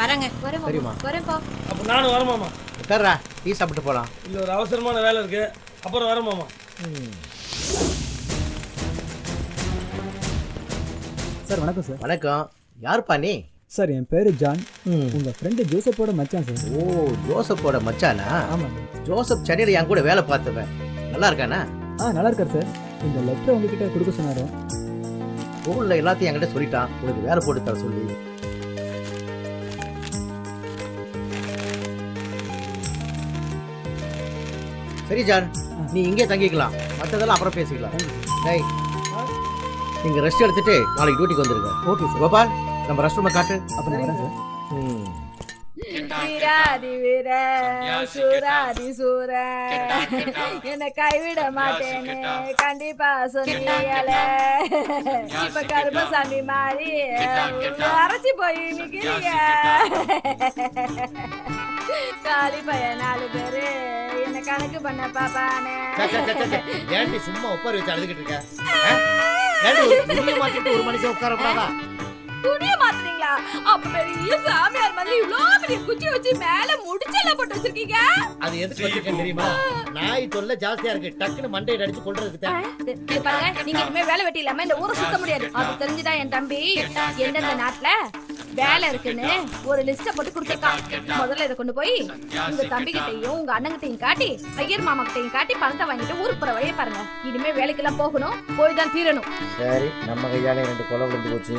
[SPEAKER 5] வரேங்க.
[SPEAKER 4] சரிம்மா.
[SPEAKER 16] வரேன்ப்பா.
[SPEAKER 8] அப்ப நானும் வரமாமா.
[SPEAKER 4] உட்கார்றா, டீ சாப்பிட்டு போலாம்.
[SPEAKER 8] இல்ல, ஒரு அவசரமான வேலை இருக்கு, அப்புறம் வரமாமா.
[SPEAKER 19] சார் வணக்கம் சார்.
[SPEAKER 4] வணக்கம். யாருப்பா நீ?
[SPEAKER 19] சார் என் பேரு ஜான். உங்க ஃப்ரெண்டு ஜோசப்போட மச்சான் சார்.
[SPEAKER 4] ஓ, ஜோசப்போட மச்சானா?
[SPEAKER 19] ஆமாம்.
[SPEAKER 4] ஜோசப் சென்னையில் என் கூட வேலை பார்த்தவன். நல்லா இருக்கானா?
[SPEAKER 19] நல்லா இருக்கார் சார். இந்த லெட்டரை உங்ககிட்ட கொடுக்க சொன்னாரு.
[SPEAKER 4] ஊரில் எல்லாத்தையும் என்கிட்ட சொல்லிட்டான், உனக்கு வேலை போட்டு தர சொல்லி. சரி ஜான், நீ இங்கே தங்கிக்கலாம், மற்றதெல்லாம் அப்புறம் பேசிக்கலாம். டேய், நீங்க ரெஸ்ட் எடுத்துட்டு நாளைக்கு டியூட்டிக்கு வந்துருங்க.
[SPEAKER 19] Okay sir.
[SPEAKER 4] கோபால், நம்ம ரெஸ்ட் ரூமை காட்டு.
[SPEAKER 19] அப்போ நான் வரேன் சார்.
[SPEAKER 15] வீராதி வீர சூராதி சூர என்ன கைவிட மாட்டேன்னு கண்டிப்பா சொன்னீங்களே. இப்ப கருமசாமி மாறி அரைச்சி போய் நிக்கிறீங்க. காலி பையன் 4 பேரு என்ன கணக்கு பண்ண பாப்பானே.
[SPEAKER 4] ஏன்டி சும்மா உட்கார வச்சு அழுதுகிட்டு இருக்க? ஒரு மனுஷன் உட்காரப்படாதா?
[SPEAKER 15] துணிய மாத்துறீங்களா? அப்ப பெரிய சாமியார் மாதிரி இவ்ளோ பெரிய குச்சி வச்சு மேல முடிச்செல்லாம் போட்டு வச்சிருக்கீங்க.
[SPEAKER 4] அது எதுக்கு வச்சிருக்கேன் தெரியுமா? நாய் தொல்லை ஜாஸ்தியா இருக்கு, டக்குன்னு மண்டையை அடிச்சு கொள்றதுக்கு தான்.
[SPEAKER 15] இது பாருங்க, நீங்க இனிமே வேலை வெட்டி இல்லாம இந்த ஊரை சுத்த முடியாது. அது தெரிஞ்சுதான் என் தம்பி எந்தெந்த நாட்டுல வேலை இருக்குன்னு ஒரு லிஸ்ட போட்டு கொடுத்துருக்கான். முதல்ல இதை கொண்டு போய் உங்க தம்பி கிட்டையும் உங்க அண்ணங்கிட்டையும் காட்டி ஐயர் மாமா கிட்டையும் காட்டி பணத்தை வாங்கிட்டு ஊருக்கு போற வழியை பாருங்க. இனிமே வேலைக்கெல்லாம் போகணும், போய் தான் தீரணும்.
[SPEAKER 4] சரி, நம்ம கையால 2 கொலை விழுந்து போச்சு.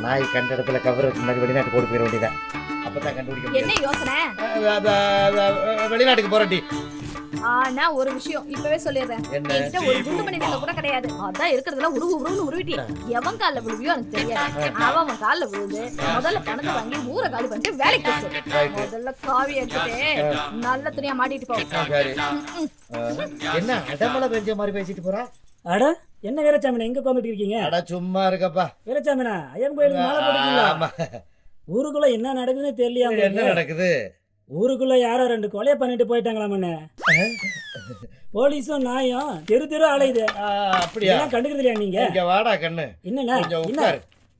[SPEAKER 4] நாய் கண்ட இடத்துல கவருக்கு முன்னாடி வெளிநாட்டு போட்டு போயிட வேண்டியதான். அப்பதான் கண்டுபிடிக்க
[SPEAKER 15] என்ன யோசனை?
[SPEAKER 4] வெளிநாட்டுக்கு போறடி.
[SPEAKER 15] ஆனா ஒரு விஷயம் இப்பவே சொல்லிடுறேன், என்கிட்ட ஒரு குண்டு மணி நகை கூட கிடையாது. அதான் இருக்கிறதெல்லாம் உருவுன்னு உருவிட்டி எவன் கால்ல விழுவியோ எனக்கு தெரியாது. அவன் கால்ல விழுந்து முதல்ல பணத்தை வாங்கி ஊரை காலி பண்ணிட்டு வேலைக்கு போய் முதல்ல காவி எடுத்துட்டு நல்ல துணியா மாட்டிட்டு போ.
[SPEAKER 4] என்ன அடமலை பெஞ்ச மாதிரி பேசிட்டு போறா?
[SPEAKER 20] அட என்ன வீரச்சாமினா எங்க உட்காந்துட்டு இருக்கீங்க?
[SPEAKER 4] அட சும்மா இருக்கப்பா.
[SPEAKER 20] வீரச்சாமினா ஐயன் கோயிலுக்கு மாலை போட்டுக்கீங்களா? ஊருக்குள்ள என்ன நடக்குதுன்னு தெரியலையா?
[SPEAKER 4] என்ன நடக்குது?
[SPEAKER 20] ஊருக்குள்ள யாரோ 2 கொலையை பண்ணிட்டு போயிட்டாங்களாமண்ணே. போலீஸும் நாயும் தெரு அலையுது.
[SPEAKER 4] அப்படியா?
[SPEAKER 20] கண்டுக்கிறது இல்லையா நீங்க?
[SPEAKER 4] இங்க வாடா கண்ணு.
[SPEAKER 20] என்னண்ணா
[SPEAKER 4] என்ன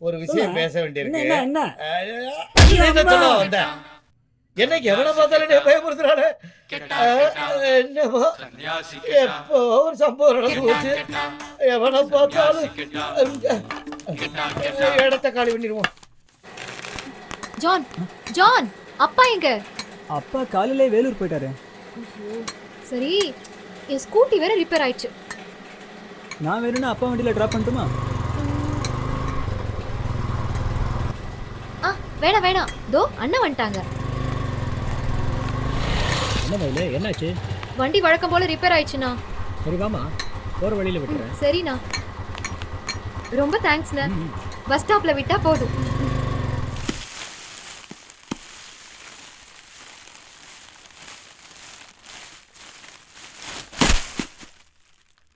[SPEAKER 4] ஒரு விஷயம் பேச வேண்டியிருக்கு.
[SPEAKER 20] என்ன
[SPEAKER 4] வந்த என்னைக்கு எவனை பார்த்தாலும் பயமுறுத்துறானே. என்னமோ எப்போ ஒரு சம்பவம் நடந்து போச்சு. எவனை பார்த்தாலும் இடத்த காலி பண்ணிடுவோம்.
[SPEAKER 16] ஜான் ஜான் அப்பா எங்க?
[SPEAKER 19] அப்பா காலையிலே வேலூர் போயிட்டாரு.
[SPEAKER 16] சரி, என் ஸ்கூட்டி வேற ரிப்பேர் ஆயிடுச்சு.
[SPEAKER 19] நான் வேணும்னா அப்பா வண்டியில டிராப் பண்ணட்டுமா?
[SPEAKER 16] வேணாம் தோ அண்ணன் வந்துட்டாங்க.
[SPEAKER 7] என்ன மயிலு, என்னாச்சு?
[SPEAKER 16] வண்டி வழக்கம் போல ரிப்பேர் ஆயிடுச்சுண்ணா.
[SPEAKER 7] சரி வாமா, போற வழியில விட்டுறேன்.
[SPEAKER 16] சரிண்ணா, ரொம்ப தேங்க்ஸ்ண்ணா. பஸ் ஸ்டாப்ல விட்டா போதும்.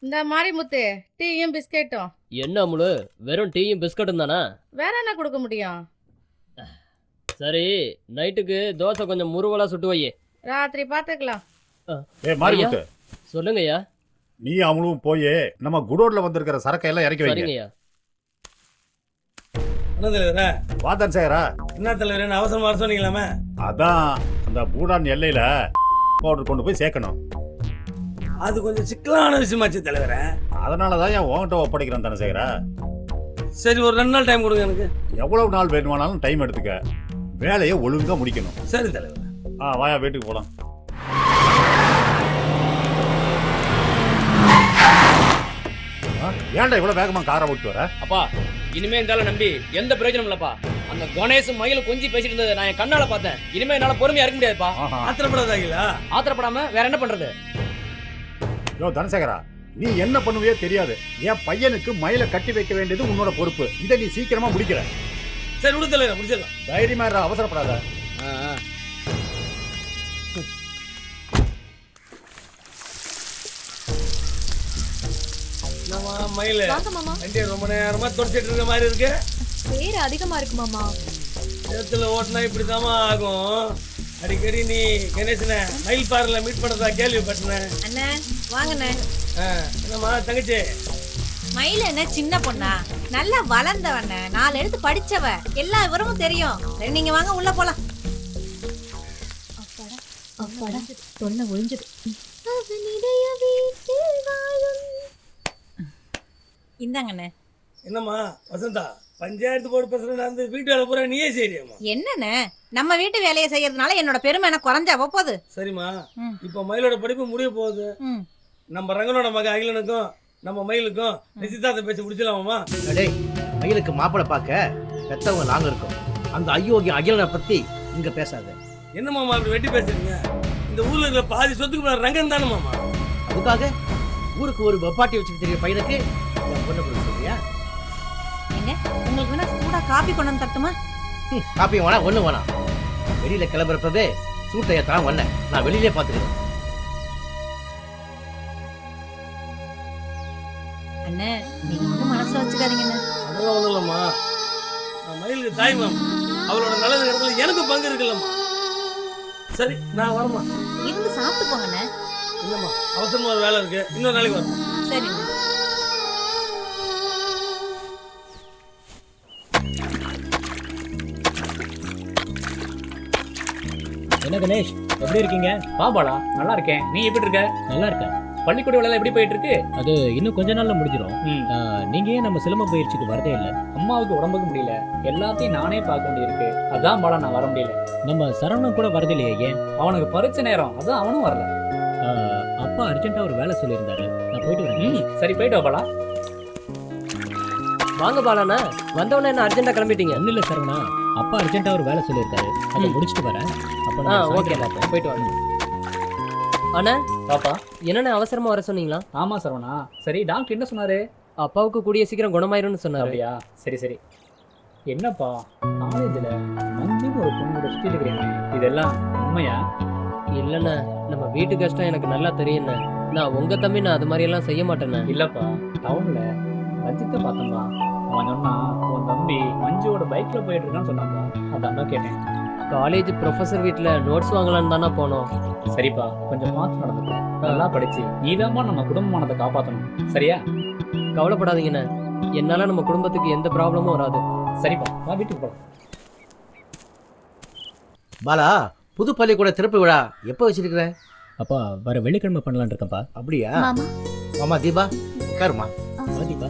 [SPEAKER 15] இந்த மாதிரி முத்து டீயும் பிஸ்கெட்டும்.
[SPEAKER 13] என்ன முழு வெறும் டீயும் பிஸ்கட்டும் தானே?
[SPEAKER 15] வேற என்ன கொடுக்க முடியும்?
[SPEAKER 13] சரி, நைட்டுக்கு தோசை கொஞ்சம் முருவலா சுட்டு வை.
[SPEAKER 15] ராத்திரி பாத்துக்கலாம்.
[SPEAKER 17] மாரிமுத்து,
[SPEAKER 13] சொல்லுங்க ஐயா.
[SPEAKER 17] நீ அவங்களும் போய் நம்ம குடோன்ல வந்திருக்கிற சரக்கை எல்லாம் இறக்கி வைங்க.
[SPEAKER 13] சரிங்க ஐயா.
[SPEAKER 8] என்ன தலைவரா?
[SPEAKER 17] வாதான் சேகரா.
[SPEAKER 8] என்ன தலைவரே, அவசரமா வர சொன்னீங்களாமே?
[SPEAKER 17] அதான் அந்த பூடான் எல்லையில பவுடர் கொண்டு போய் சேர்க்கணும்.
[SPEAKER 8] அது கொஞ்சம் சிக்கலான விஷயமாச்சு தலைவரே.
[SPEAKER 17] அதனாலதான் என் உன்கிட்ட ஒப்படைக்கிறேன் தானே சேகரா.
[SPEAKER 8] சரி, ஒரு 2 நாள் டைம் கொடுங்க எனக்கு.
[SPEAKER 17] எவ்வளவு நாள் வேணுமானாலும் டைம் எடுத்துக்க, வேலையை ஒழுங்கா முடிக்கணும்.
[SPEAKER 8] சரி தலைவர்.
[SPEAKER 17] வாயா வீட்டுக்கு போலாம். ஏன்டா இவ்வளவு வேகமா காரை ஓட்டு வர?
[SPEAKER 13] அப்பா, இனிமே இந்த நம்பி எந்த பிரயோஜனம் இல்லப்பா. அந்த கணேஷ் மயில கொஞ்சி பேசிட்டு இருந்தது நான் என் கண்ணால பார்த்தேன். இனிமே என்னால பொறுமையா இருக்க முடியாதுப்பா.
[SPEAKER 8] ஆத்திரப்படாதீங்களா?
[SPEAKER 13] ஆத்திரப்படாம வேற என்ன பண்றது?
[SPEAKER 17] யோ தனசேகரா, நீ என்ன பண்ணுவியோ தெரியாது. என் பையனுக்கு மயில கட்டி வைக்க வேண்டியது உன்னோட பொறுப்பு. இதை நீ சீக்கிரமா முடிக்கிற.
[SPEAKER 8] சரி விடு தலைவர், முடிச்சிடலாம்.
[SPEAKER 17] தைரியமா இருடா, அவசரப்படாத.
[SPEAKER 8] மயில வண்டியை ரொம்ப நேரமா தொடச்சிட்டு இருக்க மாதிரி இருக்கு.
[SPEAKER 16] சேர அதிகமா இருக்கு மாமா.
[SPEAKER 8] சேத்துல ஓட்டினா இப்படிதாமா ஆகும். அடிக்கடி நீ கணேசனை மயில் பார்ல மீட் பண்றதா கேள்விப்பட்டேன்.
[SPEAKER 5] அண்ணே வாங்கண்ணே.
[SPEAKER 8] என்னம்மா தங்கச்சி?
[SPEAKER 5] மயில என்ன சின்ன பொண்ணா? நல்லா வளர்ந்தவண்ண, 4 எழுத்து படிச்சவ, எல்லா விவரமும் தெரியும். சரி நீங்க வாங்க உள்ள போலாம்.
[SPEAKER 16] அப்பாடா தொல்லை ஒழிஞ்சது.
[SPEAKER 5] இந்தாங்கண்ணே.
[SPEAKER 8] என்னம்மா வசந்தா, பஞ்சாயத்து போர்டு பிரசிடண்ட் வந்து வீட்டு வேலை பூரா நீயே செய்யறியம்மா?
[SPEAKER 5] என்னண்ணே, நம்ம வீட்டு வேலையை செய்யறதுனால என்னோட பெருமை என்ன குறைஞ்சா போகுது?
[SPEAKER 8] சரிம்மா, இப்ப மயிலோட படிப்பு முடிய போகுது. நம்ம ரங்கனோட மக அகிலனுக்கும் நம்ம மயிலுக்கும் நிச்சயதார்த்தம் பேசி முடிச்சலாமா?
[SPEAKER 4] டேய், மயிலுக்கு மாப்பிளை பார்க்க பெத்தவங்க நாங்க இருக்கோம். அந்த அயோக்கிய அகிலனை பத்தி இங்க பேசாத.
[SPEAKER 8] என்ன மாமா இப்படி வெட்டி பேசுறீங்க? இந்த ஊர்ல இருக்கிற பாதி சொத்துக்கு ரங்கன் தானே மாமா.
[SPEAKER 4] அதுக்காக ஊருக்கு ஒரு வெப்பாட்டி வச்சுட்டு தெரிய பையனுக்கு பொண்ணு கொடுக்க சொல்றியா?
[SPEAKER 5] என்ன உங்களுக்கு வேணா சூடா காபி கொண்டு வந்து தட்டுமா?
[SPEAKER 4] காப்பி வேணா, ஒண்ணு வேணாம். வெளியில கிளம்புறப்பவே சூட்டைய தான் வந்தேன். நான் வெளியிலே பாத்துக்கிறேன்.
[SPEAKER 5] அண்ணே, நீங்க ஒன்றும் மனசுல வச்சுக்காதீங்கண்ணே.
[SPEAKER 8] அதெல்லாம் ஒண்ணும் இல்லம்மா. மயிலுக்கு தாய் மாமா, அவளோட நல்லது இடத்துல எனக்கு பங்கு இருக்குல்லம்மா. சரி நான் வரமா.
[SPEAKER 5] இருந்து சாப்பிட்டு போங்கண்ணே.
[SPEAKER 8] இல்லம்மா, அவசரமா ஒரு வேலை இருக்கு, இன்னொரு நாளைக்கு வரமா.
[SPEAKER 5] சரி.
[SPEAKER 7] என்ன கணேஷ், எப்படி இருக்கீங்க?
[SPEAKER 6] பாபாடா, நல்லா இருக்கேன். நீ எப்படி இருக்க?
[SPEAKER 7] நல்லா இருக்கேன்.
[SPEAKER 6] பள்ளிக்கூட வேலை எப்படி போயிட்டு இருக்கு?
[SPEAKER 7] அது இன்னும் கொஞ்ச நாள்ல முடிஞ்சிடும். நீங்க ஏன் நம்ம சிலம்ப பயிற்சிக்கு வரதே இல்லை?
[SPEAKER 6] அம்மாவுக்கு உடம்புக்கு முடியல, எல்லாத்தையும் நானே பார்க்க வேண்டியிருக்கு. அதான் பாடா நான் வர முடியல.
[SPEAKER 7] நம்ம சரவணன் கூட வரதில்லையே, ஏன்?
[SPEAKER 6] அவனுக்கு பரீட்சை நேரம், அதான் அவனும் வரல.
[SPEAKER 7] அப்பா அர்ஜென்ட்டா ஒரு வேலை சொல்லியிருந்தாரு, நான் போயிட்டு வரேன்.
[SPEAKER 6] சரி போயிட்டு வாடா.
[SPEAKER 13] வாங்க பாலாண்ணா, வந்தவொடனே என்ன அர்ஜென்ட்டா கிளம்பிட்டீங்க?
[SPEAKER 7] ஒன்றும் இல்லை சரவணா, அப்பா அர்ஜென்ட்டா ஒரு வேலை சொல்லியிருக்காரு, அதை முடிச்சுட்டு வரேன். அப்போ
[SPEAKER 13] ஓகே, போயிட்டு வாங்க. அண்ணா
[SPEAKER 12] பாப்பா
[SPEAKER 13] என்னென்ன அவசரமா வர சொன்னீங்களா?
[SPEAKER 12] ஆமா சரவணா. சரி டாக்டர் என்ன சொன்னாரு?
[SPEAKER 13] அப்பாவுக்கு கூடிய சீக்கிரம் குணமாயிரும்னு சொன்னாரு.
[SPEAKER 12] அப்படியா? சரி சரி. என்னப்பா காலேஜில் மஞ்சுன்னு ஒரு பொண்ணோட சுற்றிட்டு இருக்கிறீங்க, இதெல்லாம் உண்மையா?
[SPEAKER 13] இல்லைண்ணே, நம்ம வீட்டு கஷ்டம் எனக்கு நல்லா தெரியுண்ணே. நான் உங்க தம்பி, நான் அது மாதிரி எல்லாம் செய்ய மாட்டேண்ணே.
[SPEAKER 12] இல்லப்பா, டவுன்ல ரஞ்சித்தை பார்த்தோம்பா. அவன் சொன்னா உன் தம்பி மஞ்சுவோட பைக்ல போயிட்டு இருக்கான்னு சொன்னாப்பா. அதான் தான் கேட்டேன்.
[SPEAKER 13] காலேஜ் ப்ரொஃபஸர் வீட்டில் நோட்ஸ் வாங்கலான்னு தானே போனோம்.
[SPEAKER 12] சரிப்பா, கொஞ்சம் பார்த்து நடந்துக்க. நல்லா படிச்சு நீதாம்மா நம்ம குடும்பமானதை காப்பாற்றணும். சரியா?
[SPEAKER 13] கவலைப்படாதீங்கண்ணே, என்னால நம்ம குடும்பத்துக்கு எந்த ப்ராப்ளமும் வராது.
[SPEAKER 12] சரிப்பா, வா வீட்டுக்கு போகலாம்.
[SPEAKER 4] பாலா, புது பள்ளிக்கூட திறப்பு விழா எப்போ வச்சிருக்கிற?
[SPEAKER 7] அப்பா வர வெள்ளிக்கிழமை பண்ணலான்னு இருக்கேன்ப்பா.
[SPEAKER 4] அப்படியா?
[SPEAKER 1] மாமா.
[SPEAKER 4] மாமா தீபா உட்காருமா.
[SPEAKER 7] வா தீபா.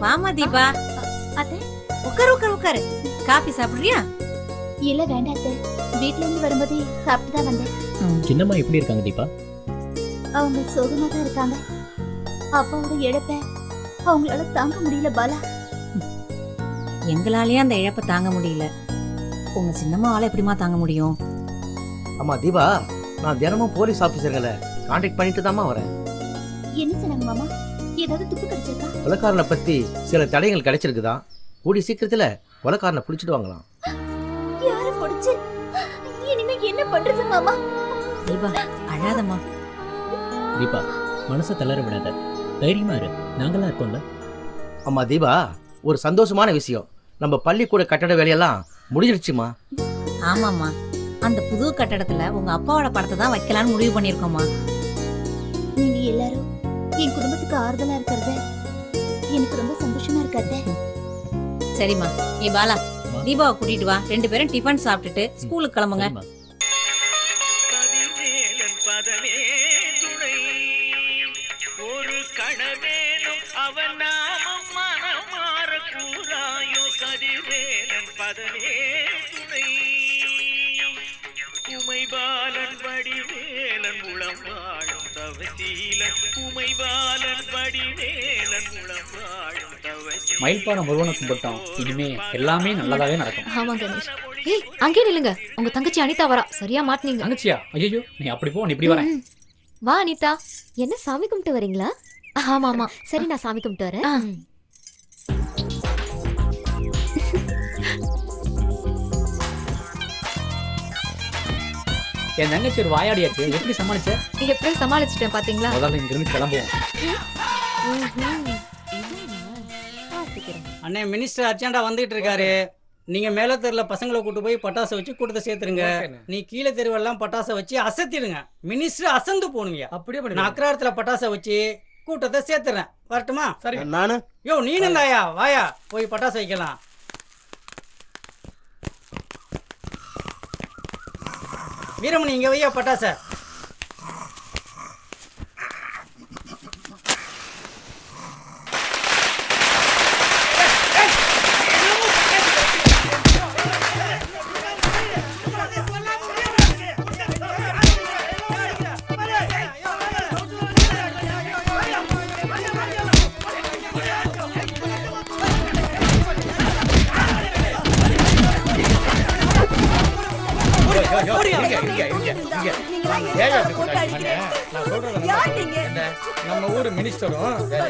[SPEAKER 5] வாமா தீபா.
[SPEAKER 1] அத்தை
[SPEAKER 5] உட்காரு உட்காரு உட்காரு. காபி சாப்பிடுறியா?
[SPEAKER 1] இல்ல வேண்டாம் அத்தை, வீட்ல இருந்து வரும்போதே சாப்பிட்டு தான் வந்தேன்.
[SPEAKER 7] சின்னம்மா எப்படி இருக்காங்க தீபா?
[SPEAKER 1] அவங்க சோகமா தான் இருக்காங்க. அப்பாவோட இழப்ப அவங்களால தாங்க முடியல பாலா.
[SPEAKER 5] எங்களாலேயே அந்த இழப்பை தாங்க முடியல. உங்க சின்னம்மாவால எப்படிமா தாங்க முடியும்?
[SPEAKER 4] ஆமா தீபா, நான் தினமும் போலீஸ் ஆபீசர்களை கான்டாக்ட் பண்ணிட்டு தாமா வரேன்.
[SPEAKER 1] என்ன சொன்னாங்க மாமா? ஏதாவது துப்பு கிடைச்சிருக்கா?
[SPEAKER 4] கொலைக்காரனை பத்தி சில தடயங்கள் கிடைச்சிருக்குதான். கூடி சீக்கிரத்துல கொலைக்காரனை பிடிச்சிடுவாங்களாம்.
[SPEAKER 1] யார பிடிச்சு? இனிமே என்ன பண்றது மாமா?
[SPEAKER 5] தீபா அழாதம்மா.
[SPEAKER 7] தீபா மனசை தளர விடாத, தைரியமா இரு, நாங்களாம் இருக்கோம்ல.
[SPEAKER 4] அம்மா தீபா, ஒரு சந்தோஷமான விஷயம், நம்ம பள்ளிக்கூட கட்டட வேலையெல்லாம் முடிஞ்சிருச்சுமா.
[SPEAKER 5] ஆமாம்மா, அந்த புது கட்டடத்துல உங்க அப்பாவோட படத்தை தான் வைக்கலாம்னு முடிவு பண்ணிருக்கோம்மா.
[SPEAKER 1] நீங்க எல்லாரும் என் குடும்பத்துக்கு ஆறுதலா இருக்கிறது எனக்கு ரொம்ப சந்தோஷமா இருக்காதே.
[SPEAKER 5] சரிம்மா, நீ பாலா தீபாவை கூட்டிட்டு வா. 2 பேரும் டிஃபன் சாப்பிட்டுட்டு ஸ்கூலுக்கு கிளம்புங்க.
[SPEAKER 12] மயில்பான முருகனை கும்பிட்டோம், இனிமே எல்லாமே நல்லதாவே நடக்கும்.
[SPEAKER 16] ஆமா கணேஷ். ஏய் அங்கே நில்லுங்க, உங்க தங்கச்சி அனிதா வரா. சரியா மாட்டீங்க.
[SPEAKER 12] தங்கச்சியா? ஐயோ, நீ அப்படி போ, நீ இப்படி வரேன்.
[SPEAKER 16] வா அனிதா. என்ன சாமி கும்பிட்டு வரீங்களா? ஆமா ஆமா. சரி, நான் சாமி கும்பிட்டு வரேன்.
[SPEAKER 12] என் தங்கச்சி ஒரு வாயாடியாச்சு, எப்படி சமாளிச்ச?
[SPEAKER 16] எப்படி சமாளிச்சிட்டேன் பாத்தீங்களா?
[SPEAKER 12] முதல்ல இங்க இருந்து கிளம்புவோம்.
[SPEAKER 20] அண்ணே, மினிஸ்டர் அர்ஜென்டா வந்துகிட்டு இருக்காரு. நீங்க மேல தெருல பசங்களை கூட்டு போய் பட்டாசை வச்சு கூட்டத்தை சேர்த்துருங்க. நீ கீழே தெருவெல்லாம் பட்டாசை வச்சு அசத்திடுங்க. மினிஸ்டர் அசந்து போனுங்க. அப்படியே நான் அக்ராரத்துல பட்டாசை வச்சு கூட்டத்தை சேர்த்துறேன். வரட்டுமா? சரி.
[SPEAKER 11] நானு
[SPEAKER 20] யோ நீனும் தாயா, வாயா போய் பட்டாசு வைக்கலாம். வீரமணி இங்க வையா பட்டாசை.
[SPEAKER 10] நம்ம ஊர் மினிஸ்டரும்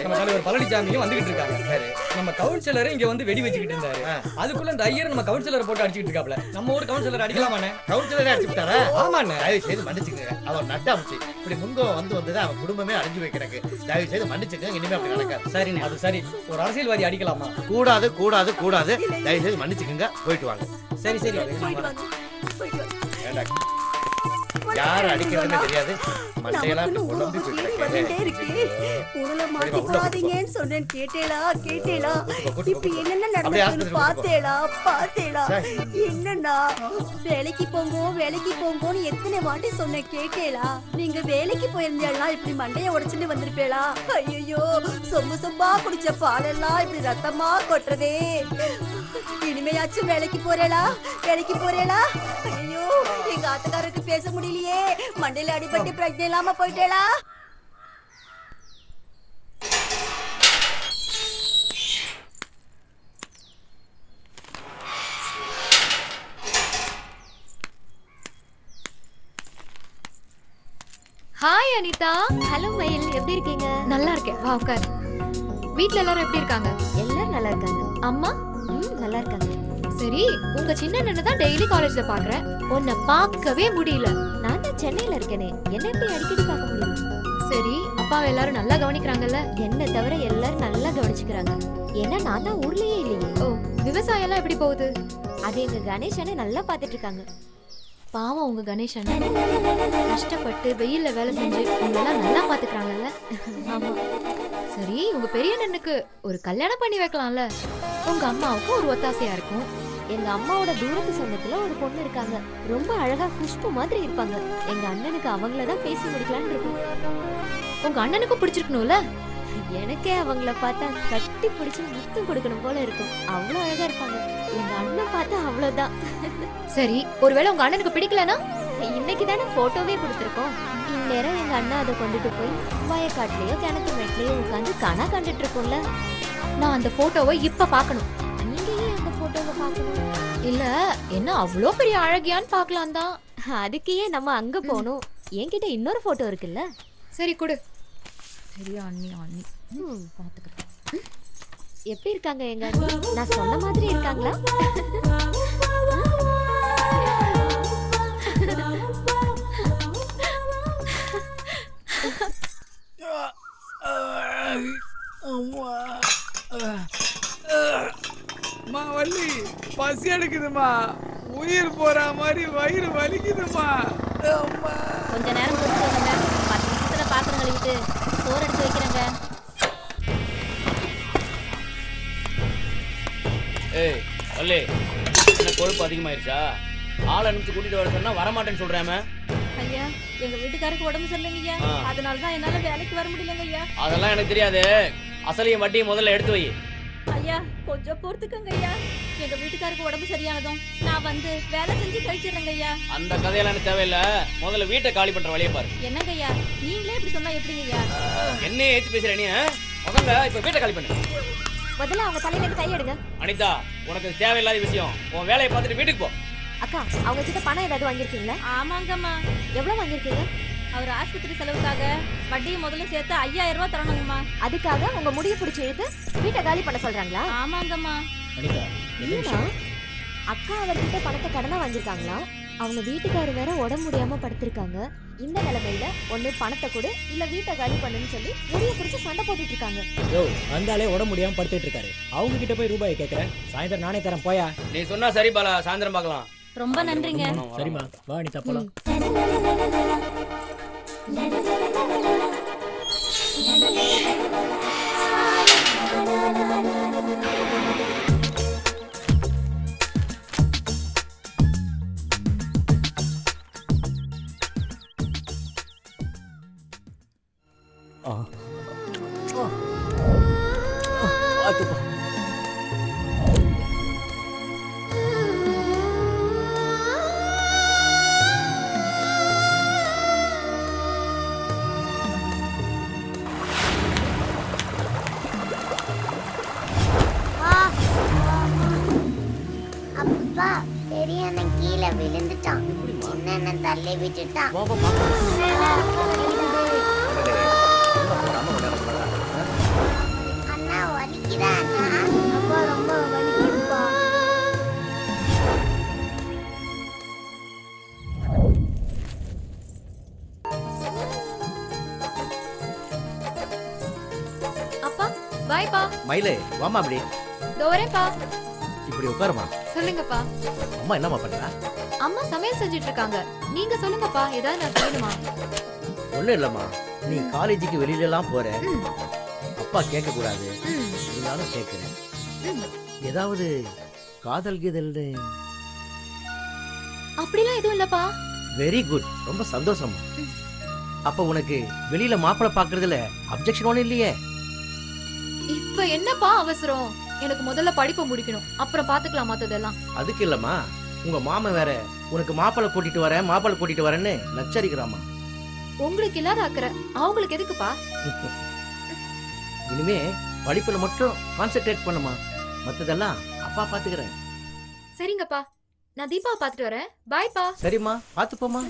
[SPEAKER 10] நம்ம தலைவர் பழனிசாமியும் வந்துகிட்டு இருக்காங்க. நம்ம கவுன்சிலரும் இங்க வந்து வெடி வச்சுக்கிட்டு இருந்தாரு. அதுக்குள்ள இந்த ஐயர் நம்ம கவுன்சிலர் போட்டு அடிச்சுக்கிட்டு இருக்காப்ல. நம்ம ஊர் கவுன்சிலர் அடிக்கலாமாண்ணே?
[SPEAKER 11] கவுன்சிலரே அடிச்சுட்டாரா?
[SPEAKER 10] ஆமாண்ணே.
[SPEAKER 11] தயவு செய்து மன்னிச்சுங்க. அவர் நட்டாமிச்சு இப்படி முங்க வந்து அவன் குடும்பமே அழிஞ்சு வைக்கிறாங்க. தயவு செய்து மன்னிச்சுங்க. இனிமே அப்படி நடக்காது.
[SPEAKER 10] சரிண்ணே, அது சரி. ஒரு அரசியல்வாதி அடிக்கலாமா?
[SPEAKER 11] கூடாது கூடாது கூடாது. தயவு செய்து மன்னிச்சுக்கங்க. போயிட்டு வாங்க.
[SPEAKER 10] சரி சரி.
[SPEAKER 11] யாரும் அடிக்கிறதுன்னு தெரியாது. மண்டையெல்லாம் குழம்பி
[SPEAKER 9] மாட்டிக்காதீங்கன்னு சொன்னேன். கேட்டேளா கேட்டேளா? இப்ப என்னென்ன நடந்துச்சுன்னு பார்த்தேளா பார்த்தேளா? என்னன்னா வேலைக்கு போங்கோன்னு எத்தனை வாட்டி சொன்னேன். கேட்டேளா? நீங்க வேலைக்கு போயிருந்தா இப்படி மண்டைய உடைச்சுட்டு வந்திருப்பேளா? ஐயோ, சொம்பு சொம்பா குடிச்ச பாலெல்லாம் இப்படி ரத்தமா கொட்டுறதே. இனிமையாச்சும் வேலைக்கு போறேளா? ஐயோ, எங்க ஆத்துக்காரருக்கு பேச முடியலையே. மண்டையில அடிபட்டு பிரச்சனை இல்லாம போயிட்டேளா?
[SPEAKER 16] ஹாய் அனிதா. ஹலோ மயில், எப்படி இருக்கீங்க? நல்லா இருக்கேன், வா உட்கார். வீட்ல எல்லாரும் எப்படி இருக்காங்க? எல்லாரும் நல்லா இருக்காங்க. அம்மா நல்லா இருக்காங்க. சரி, உங்க சின்ன அண்ணனை தான் டெய்லி காலேஜ்ல பாக்குறேன். உன்னை பார்க்கவே முடியல. நான் தான் சென்னையில இருக்கேனே, என்ன எப்படி அடிக்கடி பார்க்க முடியும்? சரி, அப்பாவை எல்லாரும் நல்லா கவனிக்கிறாங்கல்ல? என்ன தவிர எல்லாரும் நல்லா கவனிச்சுக்கிறாங்க. ஏன்னா நான் தான் ஊர்லயே இல்லையே. ஓ, விவசாயம் எல்லாம் எப்படி போகுது? அது எங்க கணேஷ் அண்ணன் நல்லா பாத்துட்டு இருக்காங்க. பாவம் உங்க கணேஷ் அண்ணன் கஷ்டப்பட்டு வெயில்ல வேலை செஞ்சு உங்களெல்லாம் நல்லா பாத்துக்கிறாங்கல்ல? ஆமா. சரி, உங்க பெரிய அண்ணனுக்கு ஒரு கல்யாணம் பண்ணி வைக்கலாம்ல? உங்க அம்மாவுக்கு ஒரு ஒத்தாசையா இருக்கும். எங்க அம்மாவோட தூரத்து சொந்தத்துல ஒரு பொண்ணு இருக்காங்க. ரொம்ப அழகா குஷ்பு மாதிரி இருப்பாங்க. எங்க அண்ணனுக்கு அவங்களதான் பேசி முடிக்கலான்னு இருக்கும். உங்க அண்ணனுக்கும் பிடிச்சிருக்கணும்ல? எனக்கே அவங்கள பார்த்தா கட்டி பிடிச்சு முத்தம் கொடுக்கணும் போல இருக்கும். அவ்வளவு அழகா இருப்பாங்க. எங்க அண்ணன் பார்த்தா அவ்வளவுதான். சரி, ஒருவேளை உங்க அண்ணனுக்கு பிடிக்கலனா? இன்னைக்கு தானே போட்டோவே கொடுத்துருக்கோம். இந்நேரம் எங்க அண்ணா அதை கொண்டுட்டு போய் வயக்காட்டுலயோ கிணத்து மேட்லயோ உட்காந்து கணா கண்டுட்டு இருக்கோம்ல. நான் அந்த போட்டோவை இப்ப பாக்கணும். நீங்க ஏன் அந்த போட்டோவை பாக்கணும்? இல்ல, என்ன அவ்வளோ பெரிய அழகியான்னு பாக்கலாம் தான். அதுக்கு ஏன் நம்ம அங்க போகணும்? என்கிட்ட இன்னொரு போட்டோ இருக்குல்ல. சரி கொடு. சரியா அண்ணி அண்ணி பாத்துக்கிறேன். எப்படி இருக்காங்க எங்க அண்ணி? நான் சொன்ன மாதிரி இருக்காங்களா?
[SPEAKER 10] வள்ளி, பசி எடுக்குதுமா. உயிர் போற மாதிரி வயிறு வலிக்குதுமா.
[SPEAKER 5] கொஞ்ச நேரம் கொடுத்துக்கோங்க. 10 நிமிஷத்துல பாத்திரம் கழுவிட்டு சோறு எடுத்து வைக்கிறேங்க.
[SPEAKER 13] ஏய் வள்ளி, என்ன கொழுப்பு அதிகமாயிருச்சா? ஆள் அனுப்பிச்சு கூட்டிட்டு வர சொன்னா வரமாட்டேன்னு சொல்றேன்.
[SPEAKER 5] ஐயா, எங்க வீட்டுக்காருக்கு உடம்பு சரியில்லைங்க ஐயா. அதனாலதான் என்னால வேலைக்கு வர முடியலங்க ஐயா.
[SPEAKER 13] அதெல்லாம் எனக்கு தெரியாது. அசலையும் வட்டியும் முதல்ல எடுத்து வை.
[SPEAKER 5] ஐயா, கொஞ்சம் பொறுத்துக்கங்க ஐயா. எங்க வீட்டுக்காருக்கு உடம்பு சரியானதும் நான் வந்து வேலை செஞ்சு கழிச்சிடுறேங்க ஐயா.
[SPEAKER 13] அந்த கதையெல்லாம் எனக்கு தேவையில்ல. முதல்ல வீட்டை காலி பண்ற வழியை பாரு.
[SPEAKER 5] என்னங்க ஐயா, நீங்களே இப்படி சொன்னா எப்படிங்க ஐயா?
[SPEAKER 13] என்ன ஏத்தி பேசுற நீ? முதல்ல இப்ப வீட்டை காலி பண்ணு.
[SPEAKER 16] முதல்ல அவங்க தலையில கை எடுங்க.
[SPEAKER 13] அனிதா, உனக்கு தேவையில்லாத விஷயம். உன் வேலையை பார்த்துட்டு வீட்டுக்கு போ.
[SPEAKER 16] அக்கா, அவங்க கிட்ட பணம் ஏதாவது வாங்கிருக்கீங்களா?
[SPEAKER 5] ஆமாங்கம்மா.
[SPEAKER 16] எவ்வளவு வாங்கிருக்கீங்க?
[SPEAKER 5] அவர் ஆஸ்பத்திரி செலவுக்காக வட்டியை முதல்ல சேர்த்து 5000 ரூபாய் தரணுங்கம்மா.
[SPEAKER 16] அதுக்காக உங்க முடிய பிடிச்சி இழுத்து வீட்டை காலி பண்ண சொல்றாங்களா?
[SPEAKER 5] ஆமாங்கம்மா.
[SPEAKER 16] இல்லையா, அக்கா அவர்கிட்ட பணத்தை கடனா வாங்கிருக்காங்களா? அவங்க வீட்டுக்காரர் வேற உடம்பு முடியாம படுத்திருக்காங்க. இந்த நிலைமையில ஒண்ணு பணத்தை கொடு, இல்ல வீட்டை காலி பண்ணுன்னு சொல்லி முடிய பிடிச்சு சண்டை போட்டுட்டு இருக்காங்க.
[SPEAKER 7] யோ, வந்தாலே உடம்பு முடியாம படுத்துட்டு இருக்காரு. அவங்க கிட்ட போய் ரூபாய் கேக்குறேன். சாயந்தரம் நானே தரேன், போயா.
[SPEAKER 13] நீ சொன்னா சரி பாலா, சாயந்தரம் பார்க்கலாம்.
[SPEAKER 5] ரொம்ப நன்றிங்க.
[SPEAKER 7] சரிம்மா, வா அனிதா போலாம்.
[SPEAKER 21] அப்பா, பெரிய அண்ணன் கீழே விழுந்துட்டான். சின்ன அண்ணன் தள்ளி விட்டுட்டான். அண்ணா வலிக்குதா அண்ணா? அப்பா ரொம்ப வலிக்குதுப்பா.
[SPEAKER 16] அப்பா, பாய்ப்பா.
[SPEAKER 4] மயிலே, வாமா அப்படி.
[SPEAKER 16] தோரேப்பா.
[SPEAKER 4] இப்படி உட்காருமா.
[SPEAKER 16] சொல்லுங்கப்பா.
[SPEAKER 4] அம்மா என்னம்மா பண்றா?
[SPEAKER 16] அம்மா சமையல் செஞ்சுட்டு இருக்காங்க. நீங்க சொல்லுங்கப்பா, ஏதாவது நான் செய்யணுமா?
[SPEAKER 4] ஒண்ணும் இல்லம்மா, நீ காலேஜுக்கு வெளியில எல்லாம் போற. அப்பா கேட்க கூடாது, இருந்தாலும் கேட்கிறேன். ஏதாவது காதல் கீதல்?
[SPEAKER 16] அப்படிலாம் எதுவும் இல்லப்பா.
[SPEAKER 4] வெரி குட், ரொம்ப சந்தோஷமா. அப்ப உனக்கு வெளியில மாப்பிள்ளை பாக்குறதுல அப்செக்ஷன் ஒண்ணும் இல்லையே?
[SPEAKER 16] இப்ப என்னப்பா அவசரம்? எனக்கு முதல்ல படிப்பை முடிக்கணும், அப்புறம் பாத்துக்கலாம் மத்ததெல்லாம்.
[SPEAKER 4] அதுக்கு இல்லம்மா, உங்க மாமன் வேற உனக்கு மாப்பிள்ளை கூட்டிட்டு வரேன்னு நச்சரிக்கிறாமா.
[SPEAKER 16] உங்களுக்கு இல்லாத அக்கறை அவங்களுக்கு எதுக்குப்பா?
[SPEAKER 4] இனிமே படிப்புல மட்டும் கான்சென்ட்ரேட் பண்ணுமா, மத்ததெல்லாம் அப்பா பாத்துக்கிறேன்.
[SPEAKER 16] சரிங்கப்பா, நான் தீபாவை பாத்துட்டு வரேன். பாய்ப்பா.
[SPEAKER 4] சரிம்மா, பாத்து போமா.